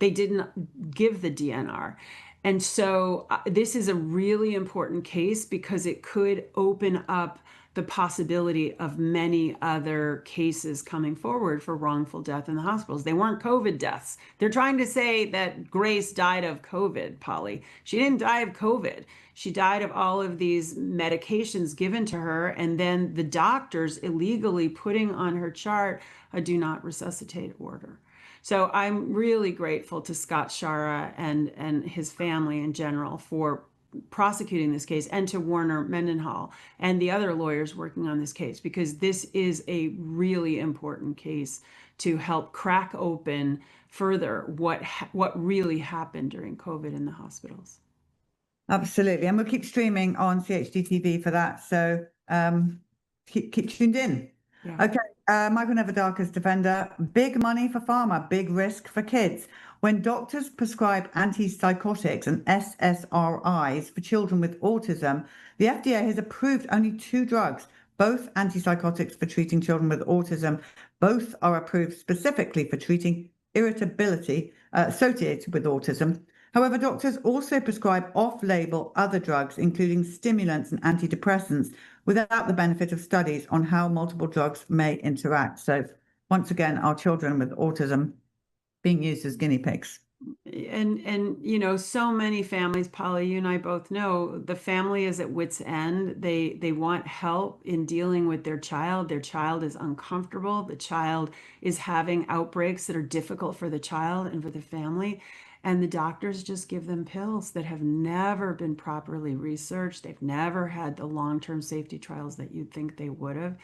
they didn't give the DNR. And so this is a really important case because it could open up the possibility of many other cases coming forward for wrongful death in the hospitals. They weren't COVID deaths. They're trying to say that Grace died of COVID, Polly. She didn't die of COVID. She died of all of these medications given to her, and then the doctors illegally putting on her chart a do not resuscitate order. So I'm really grateful to Scott Shara and his family in general for prosecuting this case, and to Warner Mendenhall and the other lawyers working on this case, because this is a really important case to help crack open further what really happened during COVID in the hospitals.
Absolutely. And we'll keep streaming on CHD TV for that. So keep tuned in.
Yeah.
Okay. Michael Neverdarker's Defender. Big money for pharma, big risk for kids. When doctors prescribe antipsychotics and SSRIs for children with autism, the FDA has approved only 2 drugs, both antipsychotics for treating children with autism. Both are approved specifically for treating irritability associated with autism. However, doctors also prescribe off-label other drugs, including stimulants and antidepressants, without the benefit of studies on how multiple drugs may interact. So once again, our children with autism being used as guinea pigs.
And so many families, Polly, you and I both know, the family is at wit's end. They want help in dealing with their child. Their child is uncomfortable. The child is having outbreaks that are difficult for the child and for the family. And the doctors just give them pills that have never been properly researched. They've never had the long-term safety trials that you'd think they would have.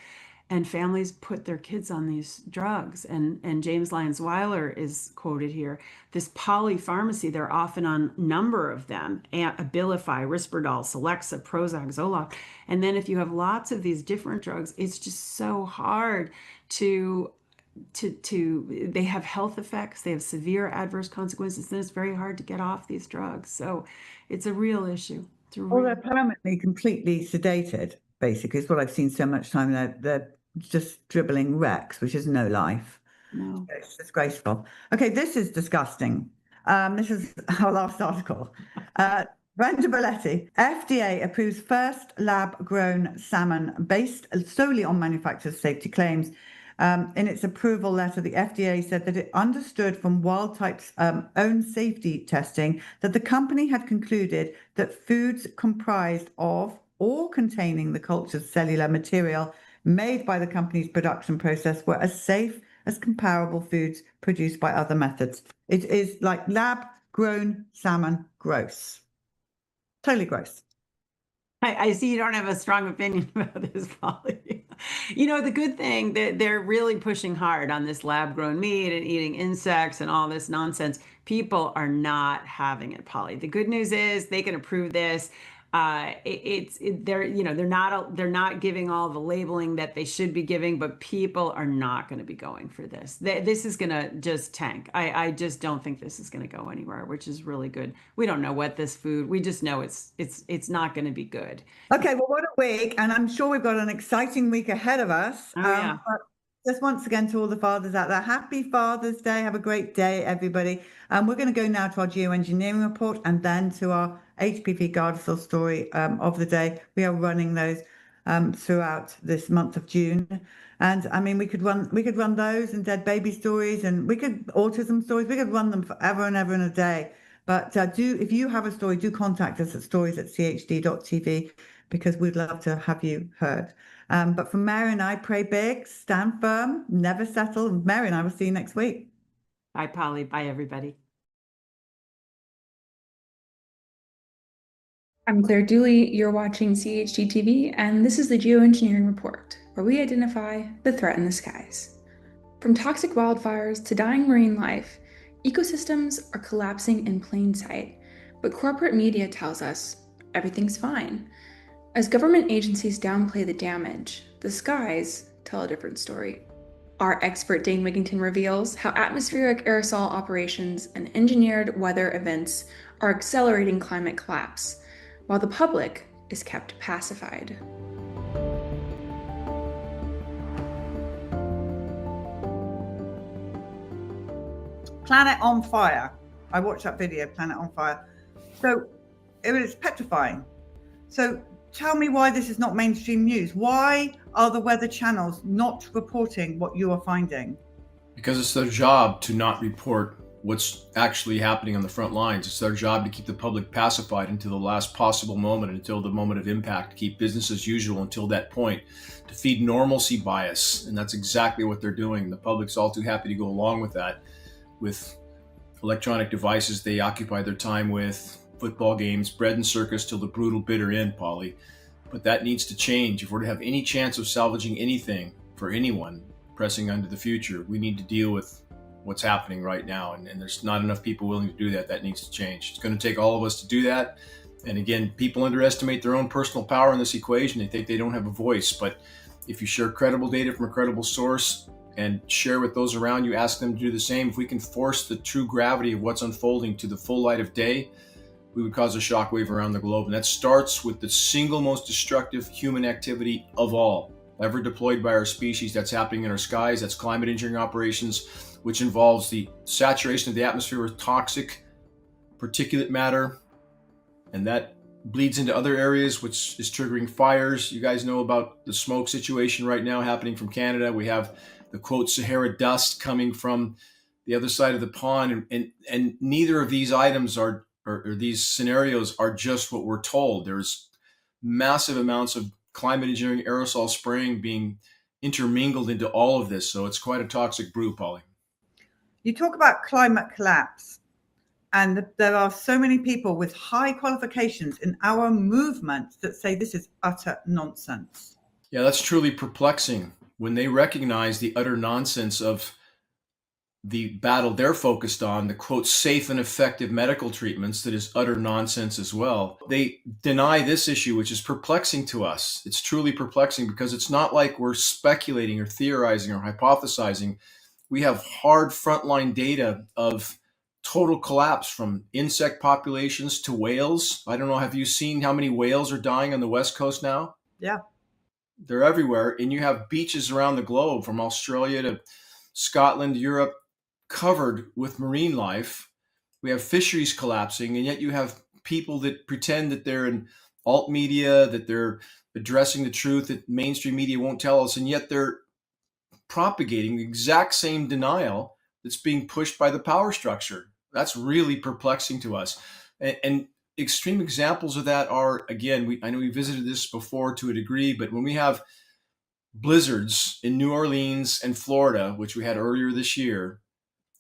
And families put their kids on these drugs. And James Lyons Weiler is quoted here. This polypharmacy, they're often on a number of them: Abilify, Risperdal, Celexa, Prozac, Zoloft. And then if you have lots of these different drugs, it's just so hard to they have health effects, they have severe adverse consequences, then it's very hard to get off these drugs. So it's a real issue.
Well, they're permanently completely sedated, basically, is what I've seen so much time. They're just dribbling wrecks, which is no life.
No.
It's disgraceful. Okay, this is disgusting. This is our last article. Brenda Belletti, FDA approves first lab-grown salmon based solely on manufacturer's safety claims. In its approval letter, the FDA said that it understood from Wild Type's own safety testing that the company had concluded that foods comprised of or containing the cultured cellular material made by the company's production process were as safe as comparable foods produced by other methods. It is like lab-grown salmon, gross. Totally gross.
I see you don't have a strong opinion about this, Polly. The good thing that they're really pushing hard on this lab-grown meat and eating insects and all this nonsense. People are not having it, Polly. The good news is they can approve this. They're not giving all the labeling that they should be giving, but people are not going to be going for this. This is going to just tank. I just don't think this is going to go anywhere, which is really good. We don't know what this food. We just know it's not going to be good.
Okay, well, what a week, and I'm sure we've got an exciting week ahead of us.
Oh, yeah.
Just once again to all the fathers out there, happy Father's Day. Have a great day, everybody. We're going to go now to our geoengineering report and then to our HPV Gardasil story of the day. We are running those throughout this month of June. And I mean, we could run those and dead baby stories, and autism stories. We could run them forever and ever in a day. But if you have a story, do contact us at stories@chd.tv, because we'd love to have you heard. But from Mary and I, pray big, stand firm, never settle. Mary and I will see you next week.
Bye, Polly. Bye, everybody.
I'm Claire Dooley, you're watching CHGTV, and this is the Geoengineering Report, where we identify the threat in the skies. From toxic wildfires to dying marine life, ecosystems are collapsing in plain sight, but corporate media tells us everything's fine. As government agencies downplay the damage, the skies tell a different story. Our expert Dane Wigington reveals how atmospheric aerosol operations and engineered weather events are accelerating climate collapse, while the public is kept pacified.
Planet on Fire. I watched that video, Planet on Fire. So it was petrifying. So tell me why this is not mainstream news. Why are the weather channels not reporting what you are finding?
Because it's their job to not report what's actually happening on the front lines. It's their job to keep the public pacified until the last possible moment, until the moment of impact, to keep business as usual until that point, to feed normalcy bias. And that's exactly what they're doing. The public's all too happy to go along with that. With electronic devices, they occupy their time with football games, bread and circus till the brutal bitter end, Polly. But that needs to change. If we're to have any chance of salvaging anything for anyone pressing onto the future, we need to deal with what's happening right now. And there's not enough people willing to do that. That needs to change. It's going to take all of us to do that. And again, people underestimate their own personal power in this equation. They think they don't have a voice. But if you share credible data from a credible source and share with those around you, ask them to do the same. If we can force the true gravity of what's unfolding to the full light of day, we would cause a shockwave around the globe. And that starts with the single most destructive human activity of all ever deployed by our species that's happening in our skies. That's climate engineering operations, which involves the saturation of the atmosphere with toxic particulate matter. And that bleeds into other areas, which is triggering fires. You guys know about the smoke situation right now happening from Canada. We have the quote Sahara dust coming from the other side of the pond. And neither of these items or these scenarios are just what we're told. There's massive amounts of climate engineering aerosol spraying being intermingled into all of this. So it's quite a toxic brew, Polly.
You talk about climate collapse, and there are so many people with high qualifications in our movement that say this is utter nonsense.
Yeah, that's truly perplexing when they recognize the utter nonsense of the battle they're focused on, the quote, safe and effective medical treatments, that is utter nonsense as well. They deny this issue, which is perplexing to us. It's truly perplexing because it's not like we're speculating or theorizing or hypothesizing. We have hard frontline data of total collapse from insect populations to whales. I don't know, have you seen how many whales are dying on the West Coast now?
Yeah.
They're everywhere. And you have beaches around the globe, from Australia to Scotland, Europe, covered with marine life. We have fisheries collapsing, and yet you have people that pretend that they're in alt media, that they're addressing the truth that mainstream media won't tell us, and yet they're propagating the exact same denial that's being pushed by the power structure. That's really perplexing to us. And extreme examples of that are, again, I know we visited this before to a degree, but when we have blizzards in New Orleans and Florida, which we had earlier this year,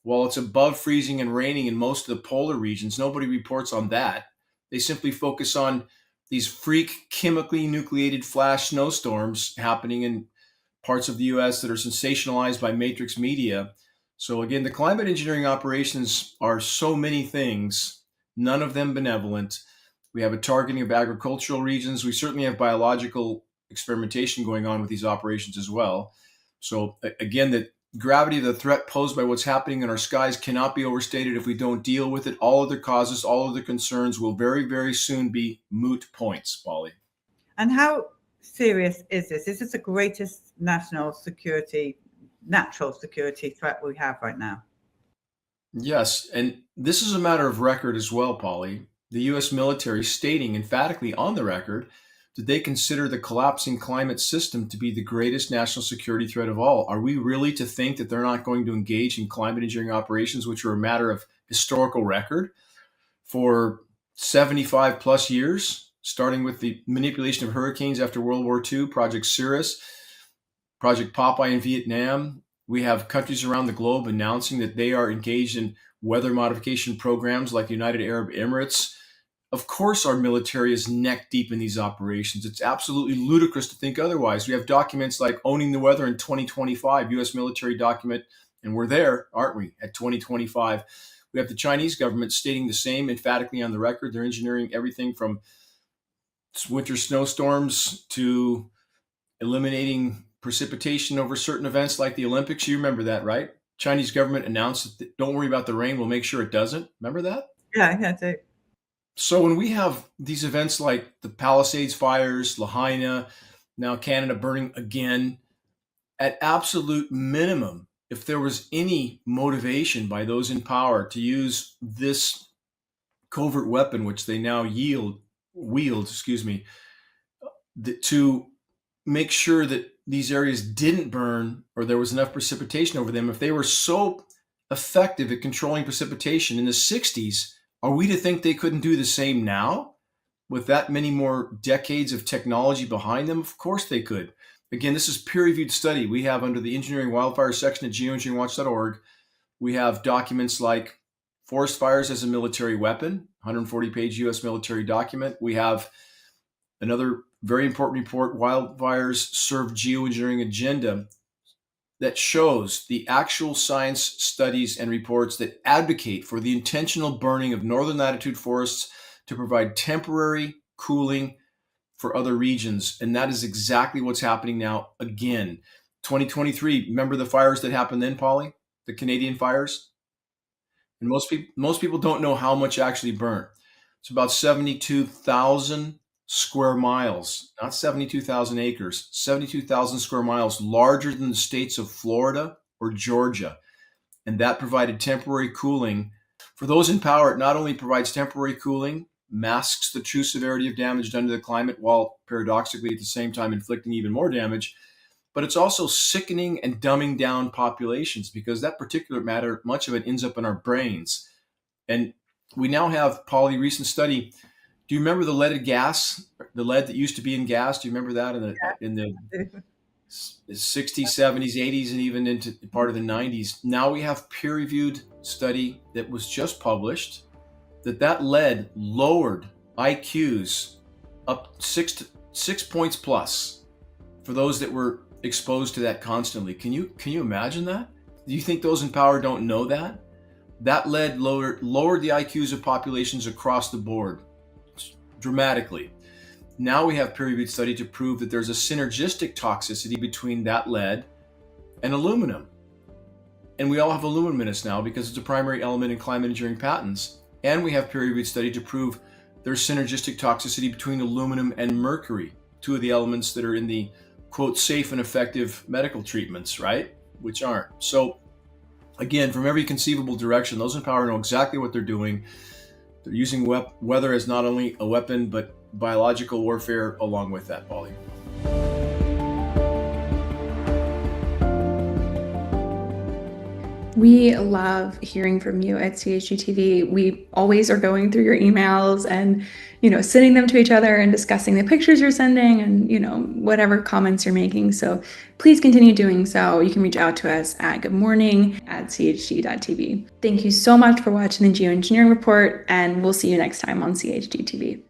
while it's above freezing and raining in most of the polar regions, nobody reports on that. They simply focus on these freak chemically nucleated flash snowstorms happening in parts of the US that are sensationalized by matrix media. So again, the climate engineering operations are so many things, none of them benevolent. We have a targeting of agricultural regions. We certainly have biological experimentation going on with these operations as well. So again, the gravity of the threat posed by what's happening in our skies cannot be overstated. If we don't deal with it, all other causes, all other concerns will very, very soon be moot points, Polly.
And how serious is this? Is this the greatest natural security threat we have right now?
Yes, and this is a matter of record as well, Polly. The U.S. military stating emphatically on the record that they consider the collapsing climate system to be the greatest national security threat of all. Are we really to think that they're not going to engage in climate engineering operations, which are a matter of historical record for 75 plus years? starting with the manipulation of hurricanes after World War II, Project Cirrus, Project Popeye in Vietnam. We have countries around the globe announcing that they are engaged in weather modification programs like the United Arab Emirates. Of course, our military is neck deep in these operations. It's absolutely ludicrous to think otherwise. We have documents like Owning the Weather in 2025, U.S. military document, and we're there, aren't we, at 2025. We have the Chinese government stating the same emphatically on the record. They're engineering everything from winter snowstorms to eliminating precipitation over certain events like the Olympics. You remember that, right? Chinese government announced that don't worry about the rain, we'll make sure it doesn't. Remember that?
Yeah, I do.
So when we have these events like the Palisades fires, Lahaina, now Canada burning again, at absolute minimum, if there was any motivation by those in power to use this covert weapon, which they now wield, to make sure that these areas didn't burn or there was enough precipitation over them, if they were so effective at controlling precipitation in the 60s, are we to think they couldn't do the same now with that many more decades of technology behind them? Of course they could. Again, this is peer-reviewed study. We have under the Engineering Wildfire section at geoengineeringwatch.org, we have documents like forest fires as a military weapon, 140-page U.S. military document. We have another very important report, Wildfires Serve Geoengineering Agenda, that shows the actual science studies and reports that advocate for the intentional burning of northern latitude forests to provide temporary cooling for other regions. And that is exactly what's happening now again. 2023, remember the fires that happened then, Polly? The Canadian fires? And most people don't know how much actually burnt. It's about 72,000 square miles, not 72,000 acres, 72,000 square miles, larger than the states of Florida or Georgia. And that provided temporary cooling. For those in power, it not only provides temporary cooling, masks the true severity of damage done to the climate while paradoxically at the same time inflicting even more damage, but it's also sickening and dumbing down populations because that particular matter, much of it ends up in our brains. And we now have, Polly, recent study. Do you remember the leaded gas, the lead that used to be in gas? Do you remember that in the 60s, 70s, 80s, and even into part of the 90s? Now we have peer-reviewed study that was just published that lead lowered IQs up 6 points plus for those that were exposed to that constantly. Can you imagine that? Do you think those in power don't know that? That lead lowered the IQs of populations across the board dramatically. Now we have peer-reviewed study to prove that there's a synergistic toxicity between that lead and aluminum. And we all have aluminum in us now because it's a primary element in climate engineering patents. And we have peer-reviewed study to prove there's synergistic toxicity between aluminum and mercury, two of the elements that are in the, quote, safe and effective medical treatments, right? Which aren't. So again, from every conceivable direction, those in power know exactly what they're doing. They're using weather as not only a weapon, but biological warfare along with that, Polly.
We love hearing from you at CHGTV. We always are going through your emails and, sending them to each other and discussing the pictures you're sending and, whatever comments you're making. So please continue doing so. You can reach out to us at goodmorning@chg.tv. Thank you so much for watching the Geoengineering Report, and we'll see you next time on CHGTV.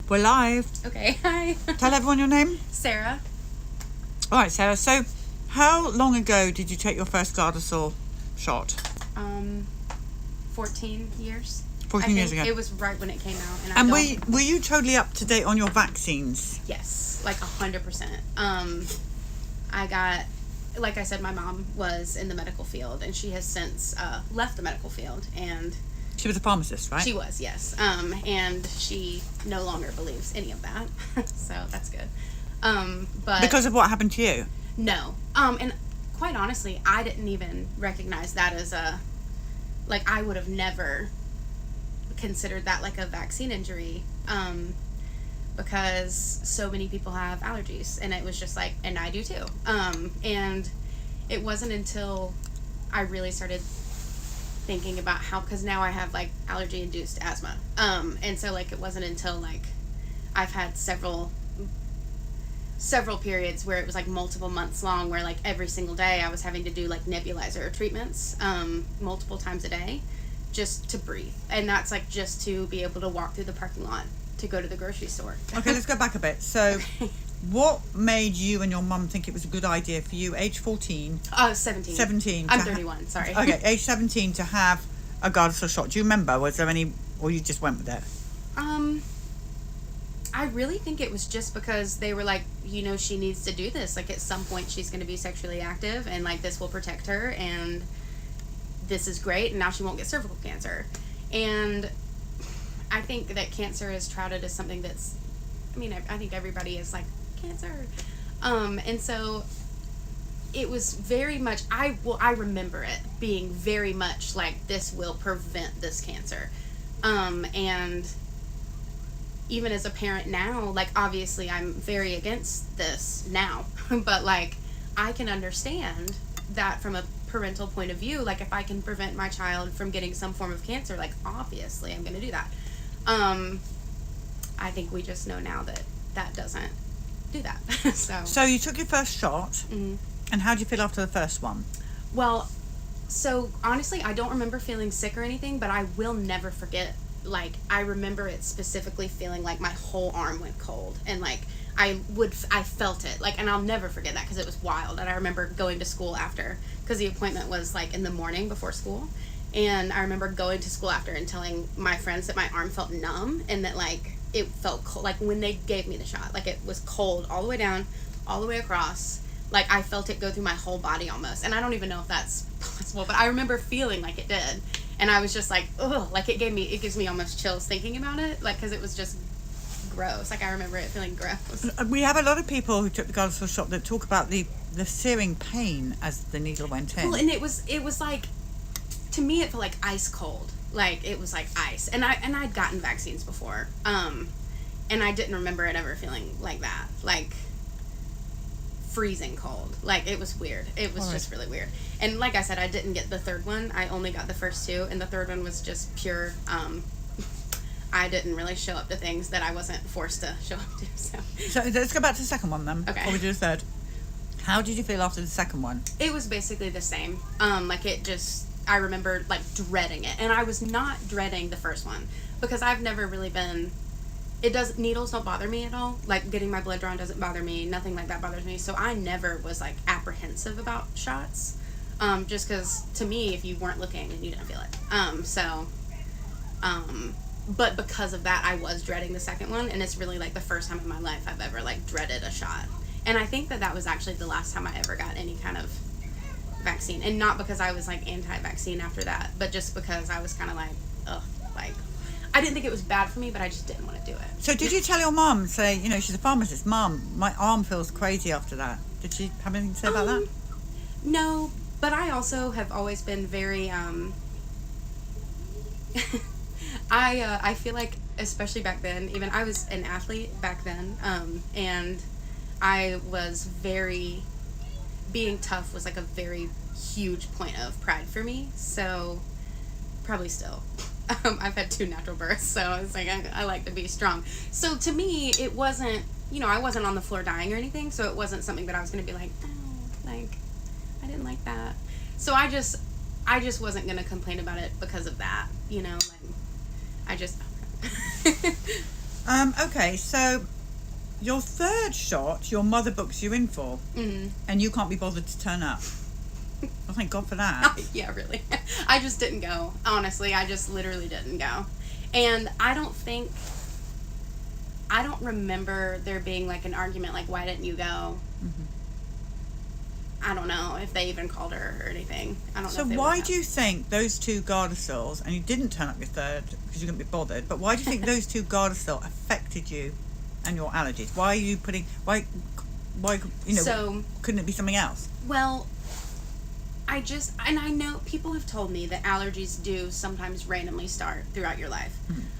We're live.
Okay, hi.
Tell everyone your name.
Sarah.
All right, Sarah. So, how long ago did you take your first Gardasil shot?
14 years.
14 years ago.
It was right when it came out.
And were you totally up to date on your vaccines?
Yes, like 100%. I got, like I said, my mom was in the medical field, and she has since left the medical field, and
she was a pharmacist, right?
She was, yes. And she no longer believes any of that, so that's good. But
because of what happened to you?
No. And quite honestly, I didn't even recognize that as I would have never considered that like a vaccine injury, because so many people have allergies, and it was just like, and I do too. And it wasn't until I really started thinking about how, because now I have like allergy induced asthma, and so like it wasn't until like I've had several periods where it was like multiple months long, where like every single day I was having to do like nebulizer treatments multiple times a day just to breathe, and that's like just to be able to walk through the parking lot to go to the grocery store.
Okay, let's go back a bit. So what made you and your mum think it was a good idea for you, age 14?
17.
17.
I'm 31, sorry.
Okay, age 17 to have a Gardasil shot. Do you remember? Was there any, or you just went with it?
I really think it was just because they were like, you know, she needs to do this. Like, at some point she's going to be sexually active, and like this will protect her, and this is great, and now she won't get cervical cancer. And I think that cancer is touted as something that's, I mean, I think everybody is like, cancer. And so it was very much, I remember it being very much like, this will prevent this cancer. And even as a parent now, like, obviously I'm very against this now, but like, I can understand that from a parental point of view. Like, if I can prevent my child from getting some form of cancer, like, obviously I'm going to do that. I think we just know now that that doesn't do that.
So you took your first shot,
Mhm.
and how did you feel after the first one?
Well, so honestly, I don't remember feeling sick or anything, but I will never forget, like, I remember it specifically feeling like my whole arm went cold, and like I felt it, like, and I'll never forget that because it was wild. And I remember going to school after, because the appointment was like in the morning before school, and I remember going to school after and telling my friends that my arm felt numb, and that like it felt cold, like when they gave me the shot, like it was cold all the way down, all the way across. Like, I felt it go through my whole body almost. And I don't even know if that's possible, but I remember feeling like it did. And I was just like, ugh, like it gives me almost chills thinking about it, like, because it was just gross. Like, I remember it feeling gross.
We have a lot of people who took the Gardasil shot that talk about the searing pain as the needle went in.
Well, and it was like, to me it felt like ice cold. Like, it was like ice. And I'd gotten vaccines before. And I didn't remember it ever feeling like that. Like, freezing cold. Like, it was weird. It was just really weird. And like I said, I didn't get the third one. I only got the first two, and the third one was just pure, I didn't really show up to things that I wasn't forced to show up to,
So let's go back to the second one then,
Okay.
before we do the third. How did you feel after the second one?
It was basically the same. Like, it just, I remember like dreading it, and I was not dreading the first one because I've never really been, needles don't bother me at all. Like, getting my blood drawn doesn't bother me. Nothing like that bothers me. So I never was like apprehensive about shots. Just because to me, if you weren't looking, then you didn't feel it. But because of that, I was dreading the second one, and it's really like the first time in my life I've ever like dreaded a shot. And I think that was actually the last time I ever got any kind of vaccine, and not because I was like anti-vaccine after that, but just because I was kind of like, ugh, like, I didn't think it was bad for me, but I just didn't want to do it.
So did you tell your mum, say, you know, she's a pharmacist, Mum, my arm feels crazy after that? Did she have anything to say about that?
No, but I also have always been very, I feel like, especially back then, even I was an athlete back then, and I was being tough was like a very huge point of pride for me, so probably still. I've had 2 natural births, so it's like I like to be strong. So to me, it wasn't, you know, I wasn't on the floor dying or anything, so it wasn't something that I was going to be like, oh, like, I didn't like that. So I just wasn't going to complain about it because of that, you know, like, I just...
Okay, so your third shot, your mother books you in for, and you can't be bothered to turn up. Oh, thank God for that.
Yeah, really. I just didn't go. Honestly, I just literally didn't go. And I don't remember there being like an argument, like, why didn't you go? I don't know if they even called her or anything. I don't know.
So why do you think those 2 Gardasil, and you didn't turn up your third because you couldn't be bothered, but why do you think those 2 Gardasil affected you and your allergies? Why are you why, you know,
So,
couldn't it be something else?
well, and I know people have told me that allergies do sometimes randomly start throughout your life.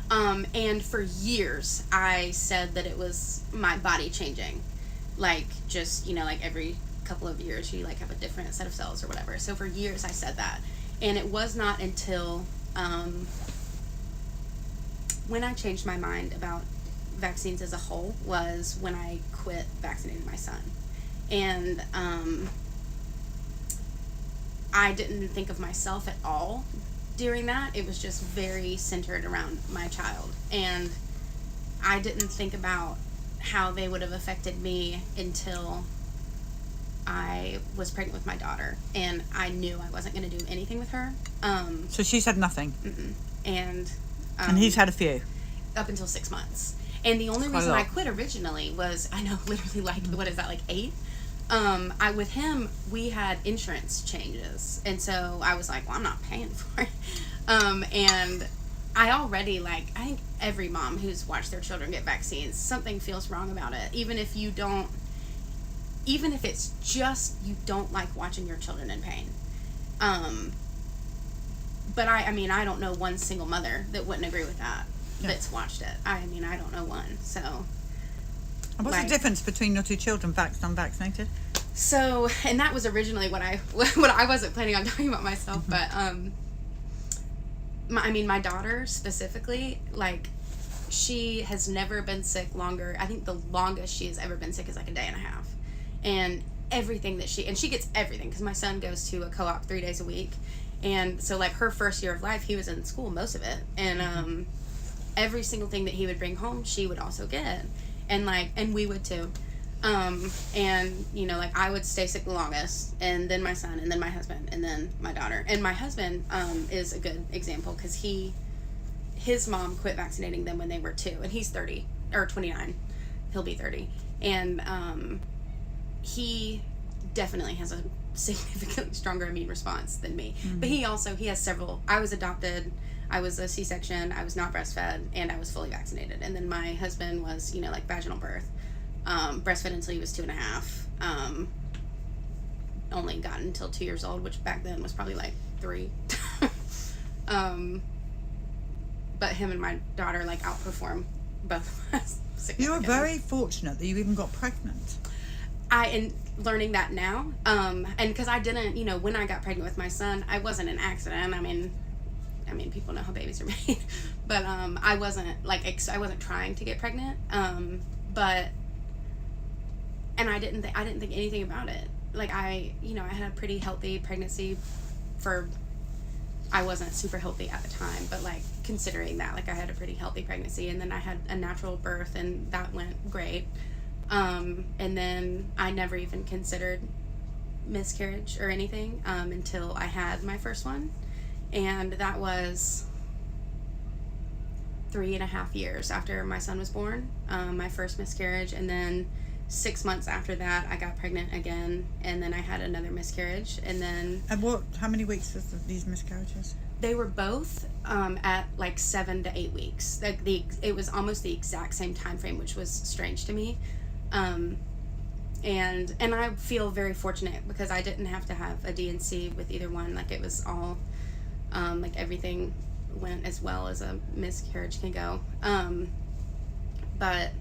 And for years I said that it was my body changing. Like, just, you know, like every couple of years you like have a different set of cells or whatever. So for years I said that. And it was not until when I changed my mind about vaccines as a whole was when I quit vaccinating my son. And I didn't think of myself at all during that. It was just very centered around my child. And I didn't think about how they would have affected me until I was pregnant with my daughter. And I knew I wasn't going to do anything with her.
So she's had nothing?
Mm-mm. And
he's had a few?
Up until 6 months. And the only reason I quit originally was, I know, literally like, what is that, like 8? With him, we had insurance changes. And so I was like, well, I'm not paying for it. And I already, I think every mom who's watched their children get vaccines, something feels wrong about it. Even if it's just you don't like watching your children in pain. But I don't know one single mother that wouldn't agree with that. Yeah. That's watched it. I don't know one. So,
and what's the difference between your 2 children, vaxxed and unvaccinated?
So, and that was originally what I wasn't planning on talking about myself, but my daughter specifically, she has never been sick longer. I think the longest she has ever been sick is like a day and a half, and everything that she gets everything because my son goes to a co-op 3 days a week, and so her first year of life, he was in school most of it, and every single thing that he would bring home, she would also get. And we would too. I would stay sick the longest, and then my son, and then my husband, and then my daughter. And my husband is a good example because his mom quit vaccinating them when they were 2, and he's 30 or 29. He'll be 30. And he definitely has a significantly stronger immune response than me. Mm-hmm. But he has several. I was adopted. I was a C-section, I was not breastfed, and I was fully vaccinated. And then my husband was, vaginal birth. Breastfed until he was 2.5. Only got until 2 years old, which back then was probably 3. But him and my daughter outperform both of us.
You were very fortunate that you even got pregnant.
And learning that now, and because I didn't, when I got pregnant with my son, I wasn't an accident. I mean, people know how babies are made, but I wasn't I wasn't trying to get pregnant, but I didn't think anything about it. I had a pretty healthy pregnancy. I wasn't super healthy at the time, but considering that, I had a pretty healthy pregnancy, and then I had a natural birth, and that went great. And then I never even considered miscarriage or anything until I had my first one. And that was 3.5 years after my son was born, my first miscarriage. And then 6 months after that, I got pregnant again. And then I had another miscarriage. And then...
And how many weeks was these miscarriages?
They were both at 7 to 8 weeks. It was almost the exact same time frame, which was strange to me. And I feel very fortunate because I didn't have to have a D&C with either one. It was all... everything went as well as a miscarriage can go. But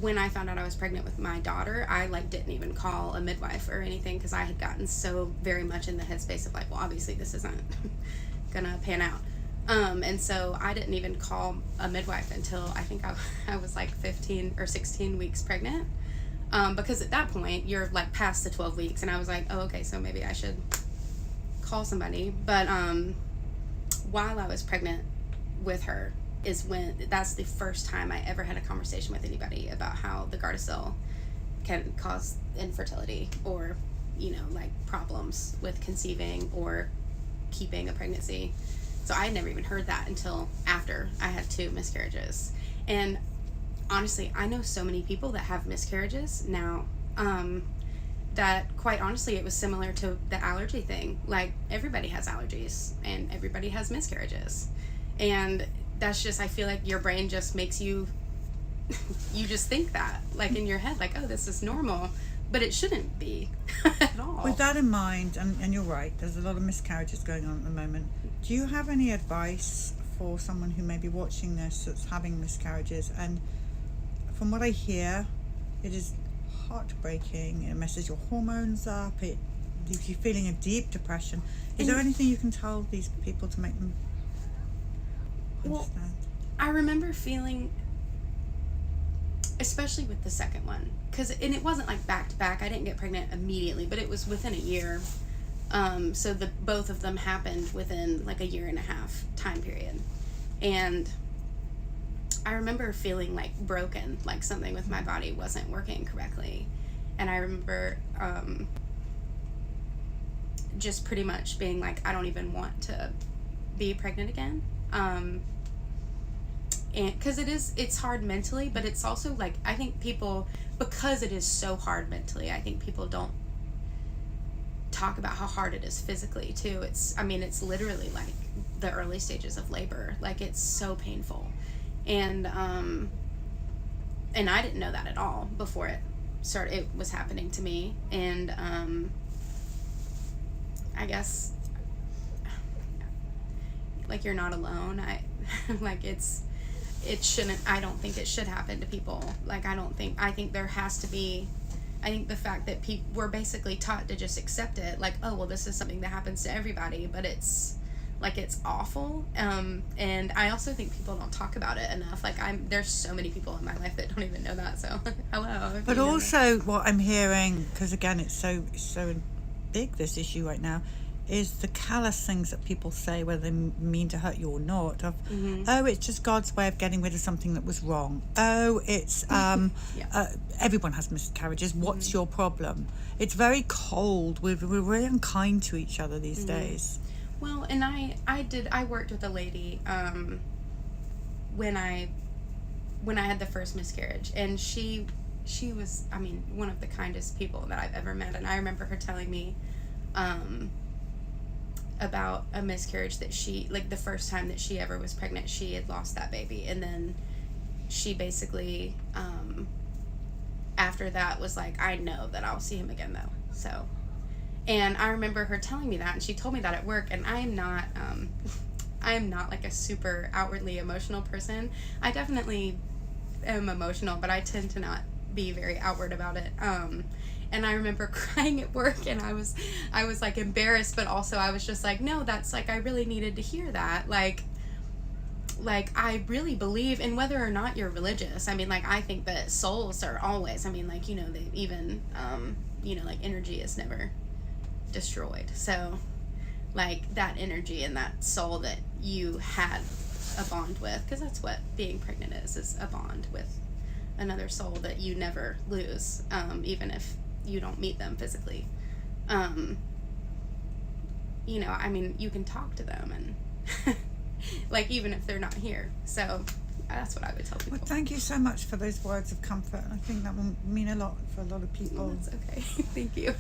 when I found out I was pregnant with my daughter, I didn't even call a midwife or anything because I had gotten so very much in the headspace of well, obviously this isn't gonna pan out. And so I didn't even call a midwife until I think I was 15 or 16 weeks pregnant. Because at that point you're past the 12 weeks, and I was oh, okay, so maybe I should call somebody. But while I was pregnant with her that's the first time I ever had a conversation with anybody about how the Gardasil can cause infertility or problems with conceiving or keeping a pregnancy. So I had never even heard that until after I had 2 miscarriages. And honestly, I know so many people that have miscarriages now, that quite honestly it was similar to the allergy thing. Everybody has allergies and everybody has miscarriages, and that's just, I feel your brain just makes you you just think that in your head oh, this is normal, but it shouldn't be at all.
With that in mind, and you're right, there's a lot of miscarriages going on at the moment. Do you have any advice for someone who may be watching this that's having miscarriages? And from what I hear, it is heartbreaking. It messes your hormones up. It you're feeling a deep depression. Is there anything you can tell these people to make them understand?
I remember feeling, especially with the second one, and it wasn't like back to back. I didn't get pregnant immediately, but it was within a year. So both of them happened within like a year and a half time period. And I remember feeling like broken, like something with my body wasn't working correctly. And I remember just pretty much being like, I don't even want to be pregnant again. And because it's hard mentally, but it's also like, I think people, because it is so hard mentally, I think people don't talk about how hard it is physically too. It's literally like the early stages of labor. Like, it's so painful. And I didn't know that at all before it was happening to me. And I guess like, you're not alone. I don't think it should happen to people. Like, I think there has to be, I think the fact that we're basically taught to just accept it, like, oh, well, this is something that happens to everybody, but it's awful. And I also think people don't talk about it enough. Like, there's so many people in my life that don't even know that. So, hello.
But also, what I'm hearing, because again, it's so big, this issue right now, is the callous things that people say, whether they mean to hurt you or not, of, oh, it's just God's way of getting rid of something that was wrong. Oh, it's, everyone has miscarriages. What's your problem? It's very cold. We're really unkind to each other these days.
Well, and I worked with a lady, when I had the first miscarriage, and she was, one of the kindest people that I've ever met. And I remember her telling me, about a miscarriage that she, like, the first time that she ever was pregnant, she had lost that baby. And then she basically, after that was like, I know that I'll see him again though. So, and I remember her telling me that, and she told me that at work, and I am not like a super outwardly emotional person. I definitely am emotional, but I tend to not be very outward about it. And I remember crying at work, and I was like embarrassed, but also I was just like, no, that's like, I really needed to hear that. Like I really believe in, whether or not you're religious. I think that souls are always, they even, like, energy is never destroyed. So, like, that energy and that soul that you had a bond with, because that's what being pregnant is a bond with another soul that you never lose, even if you don't meet them physically. You can talk to them, and like, even if they're not here. So that's what I would tell people.
Well, thank you so much for those words of comfort. I think that will mean a lot for a lot of people.
Well, that's okay. Thank you.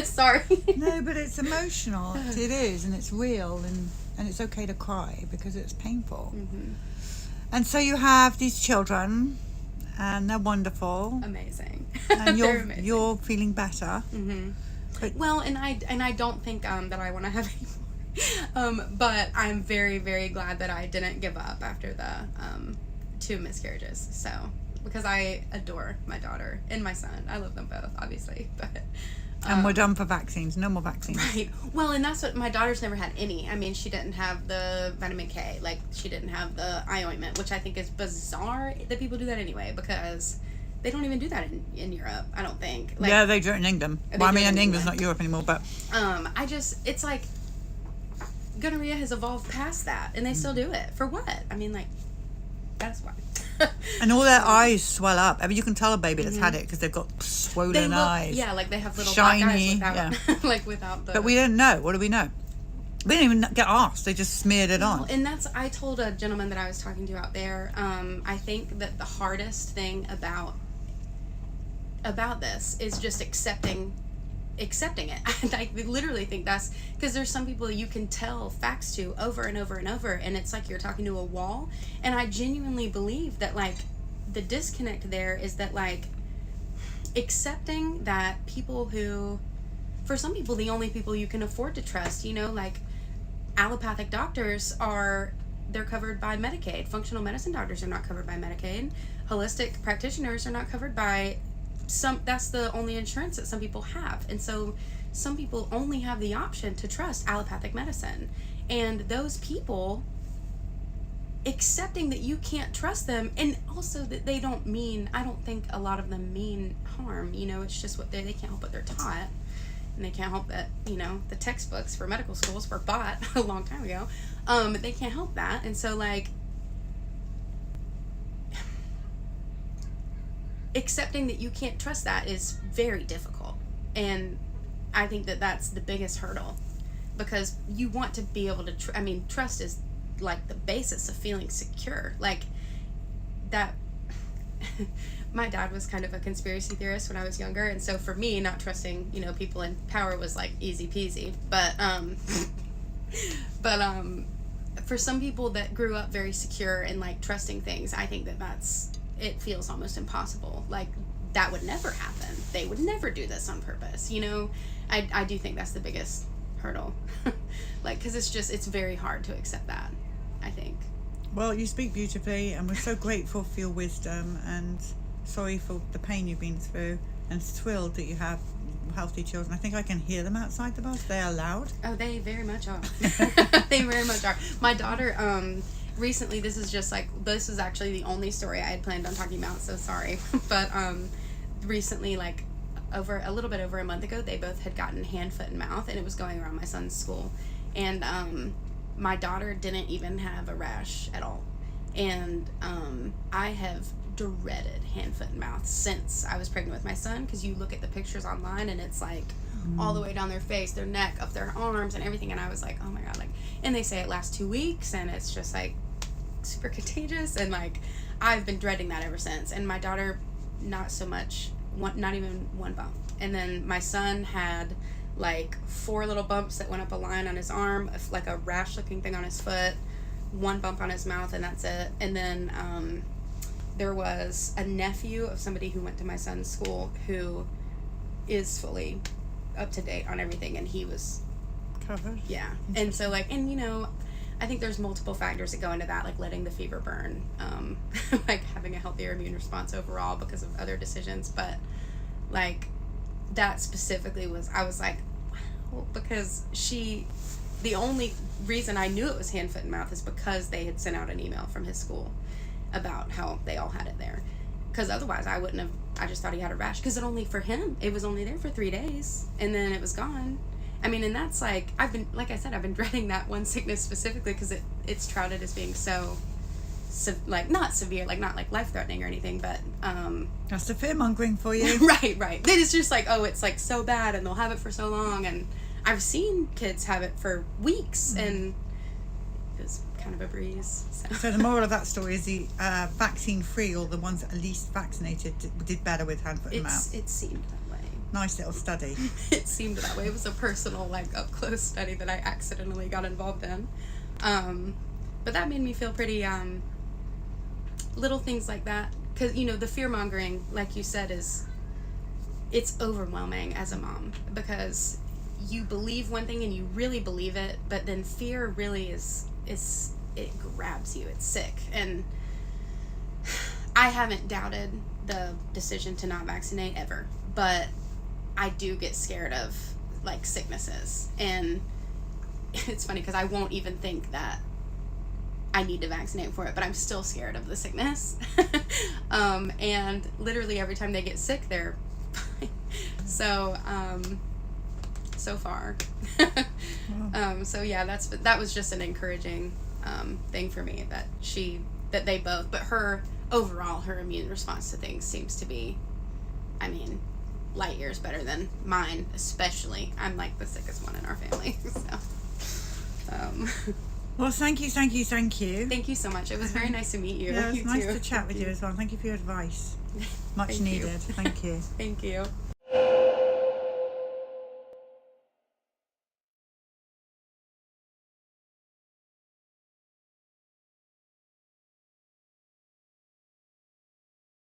Sorry. No, but it's emotional. It is, and it's real, and it's okay to cry because it's painful. And so you have these children, and they're wonderful,
amazing,
and
amazing.
You're feeling better. But,
well, and I don't think that I want to have any more. But I'm very, very glad that I didn't give up after the 2 miscarriages. So, because I adore my daughter and my son. I love them both, obviously, but.
And we're done for vaccines. No more vaccines.
Right. Well, and that's what my daughter's never had any. She didn't have the vitamin K. Like, she didn't have the eye ointment, which I think is bizarre that people do that anyway, because they don't even do that in Europe, I don't think. Like,
yeah, they do it in England. Well, in England's not Europe anymore, but.
It's like, gonorrhea has evolved past that, and they still do it. For what? That's why.
And all their eyes swell up. You can tell a baby that's had it because they've got swollen eyes.
Yeah, like they have little
shiny,
black eyes without, like, without the.
But we didn't know. What do we know? We didn't even get asked. They just smeared it on.
And I told a gentleman that I was talking to out there, I think that the hardest thing about this is just accepting it. I literally think that's because there's some people you can tell facts to over and over and over, and it's like you're talking to a wall. And I genuinely believe that, like, the disconnect there is that, like, accepting that people who, for some people, the only people you can afford to trust, like allopathic doctors they're covered by Medicaid. Functional medicine doctors are not covered by Medicaid. Holistic practitioners are not covered by that's the only insurance that some people have. And so some people only have the option to trust allopathic medicine. And those people accepting that you can't trust them, and also that they don't mean, I don't think a lot of them mean harm, you know, it's just what they can't help what they're taught. And they can't help that, you know, the textbooks for medical schools were bought a long time ago. But they can't help that. And so, like, accepting that you can't trust that is very difficult. And I think that that's the biggest hurdle, because you want to be able to, trust is like the basis of feeling secure. Like that, my dad was kind of a conspiracy theorist when I was younger. And so for me, not trusting, you know, people in power was like easy peasy. But for some people that grew up very secure and like trusting things, I think that it feels almost impossible. Like that would never happen. They would never do this on purpose. You know, I do think that's the biggest hurdle. Like, cause it's very hard to accept that, I think.
Well, you speak beautifully, and we're so grateful for your wisdom, and sorry for the pain you've been through, and thrilled that you have healthy children. I think I can hear them outside the bus. They are loud.
Oh, they very much are. They very much are. My daughter, recently, this is actually the only story I had planned on talking about, so sorry. But recently, like a little bit over a month ago, they both had gotten hand, foot, and mouth, and it was going around my son's school. And my daughter didn't even have a rash at all. And I have dreaded hand, foot, and mouth since I was pregnant with my son, because you look at the pictures online and it's like all the way down their face, their neck, up their arms, and everything. And I was like, oh my God, like, and they say it lasts 2 weeks, and it's just like super contagious. And like, I've been dreading that ever since. And my daughter, not so much, not even one bump. And then my son had like 4 little bumps that went up a line on his arm, like a rash looking thing on his foot, 1 bump on his mouth, and that's it. And then there was a nephew of somebody who went to my son's school who is fully up to date on everything, and he was
Covered.
Yeah. And so like, and you know, I think there's multiple factors that go into that, like letting the fever burn, like having a healthier immune response overall because of other decisions. But like that specifically I was like, wow, because the only reason I knew it was hand, foot, and mouth is because they had sent out an email from his school about how they all had it there. Because otherwise I wouldn't have, I just thought he had a rash. Because for him, it was only there for 3 days, and then it was gone. I mean, and that's like, I've been dreading that one sickness specifically because it's touted as being so, like, not severe, like, not like life-threatening or anything, but,
That's the fear-mongering for you.
Right. Then it's just like, oh, it's like so bad, and they'll have it for so long, and I've seen kids have it for weeks, and it was kind of a breeze.
So the moral of that story is the vaccine-free, or the ones that are least vaccinated, did better with hand, foot, and mouth.
It seemed that way.
Nice little study.
It seemed that way. It was a personal, like, up-close study that I accidentally got involved in. But that made me feel pretty, little things like that. Because, you know, the fear-mongering, like you said, it's overwhelming as a mom. Because you believe one thing and you really believe it, but then fear really it grabs you. It's sick. And I haven't doubted the decision to not vaccinate ever. But I do get scared of like sicknesses, and it's funny because I won't even think that I need to vaccinate for it, but I'm still scared of the sickness. And literally every time they get sick, they're fine. So so far. So yeah, that was just an encouraging thing for me, that they both, but her immune response to things seems to be, I mean, light years better than mine, especially. I'm like the sickest one in our family. So
Well, thank you.
Thank you so much. It was very nice to meet you.
Yeah, it was
You
nice
too.
to chat with you as well. Thank you for your advice. Much
Thank you.
needed. Thank you.
Thank you.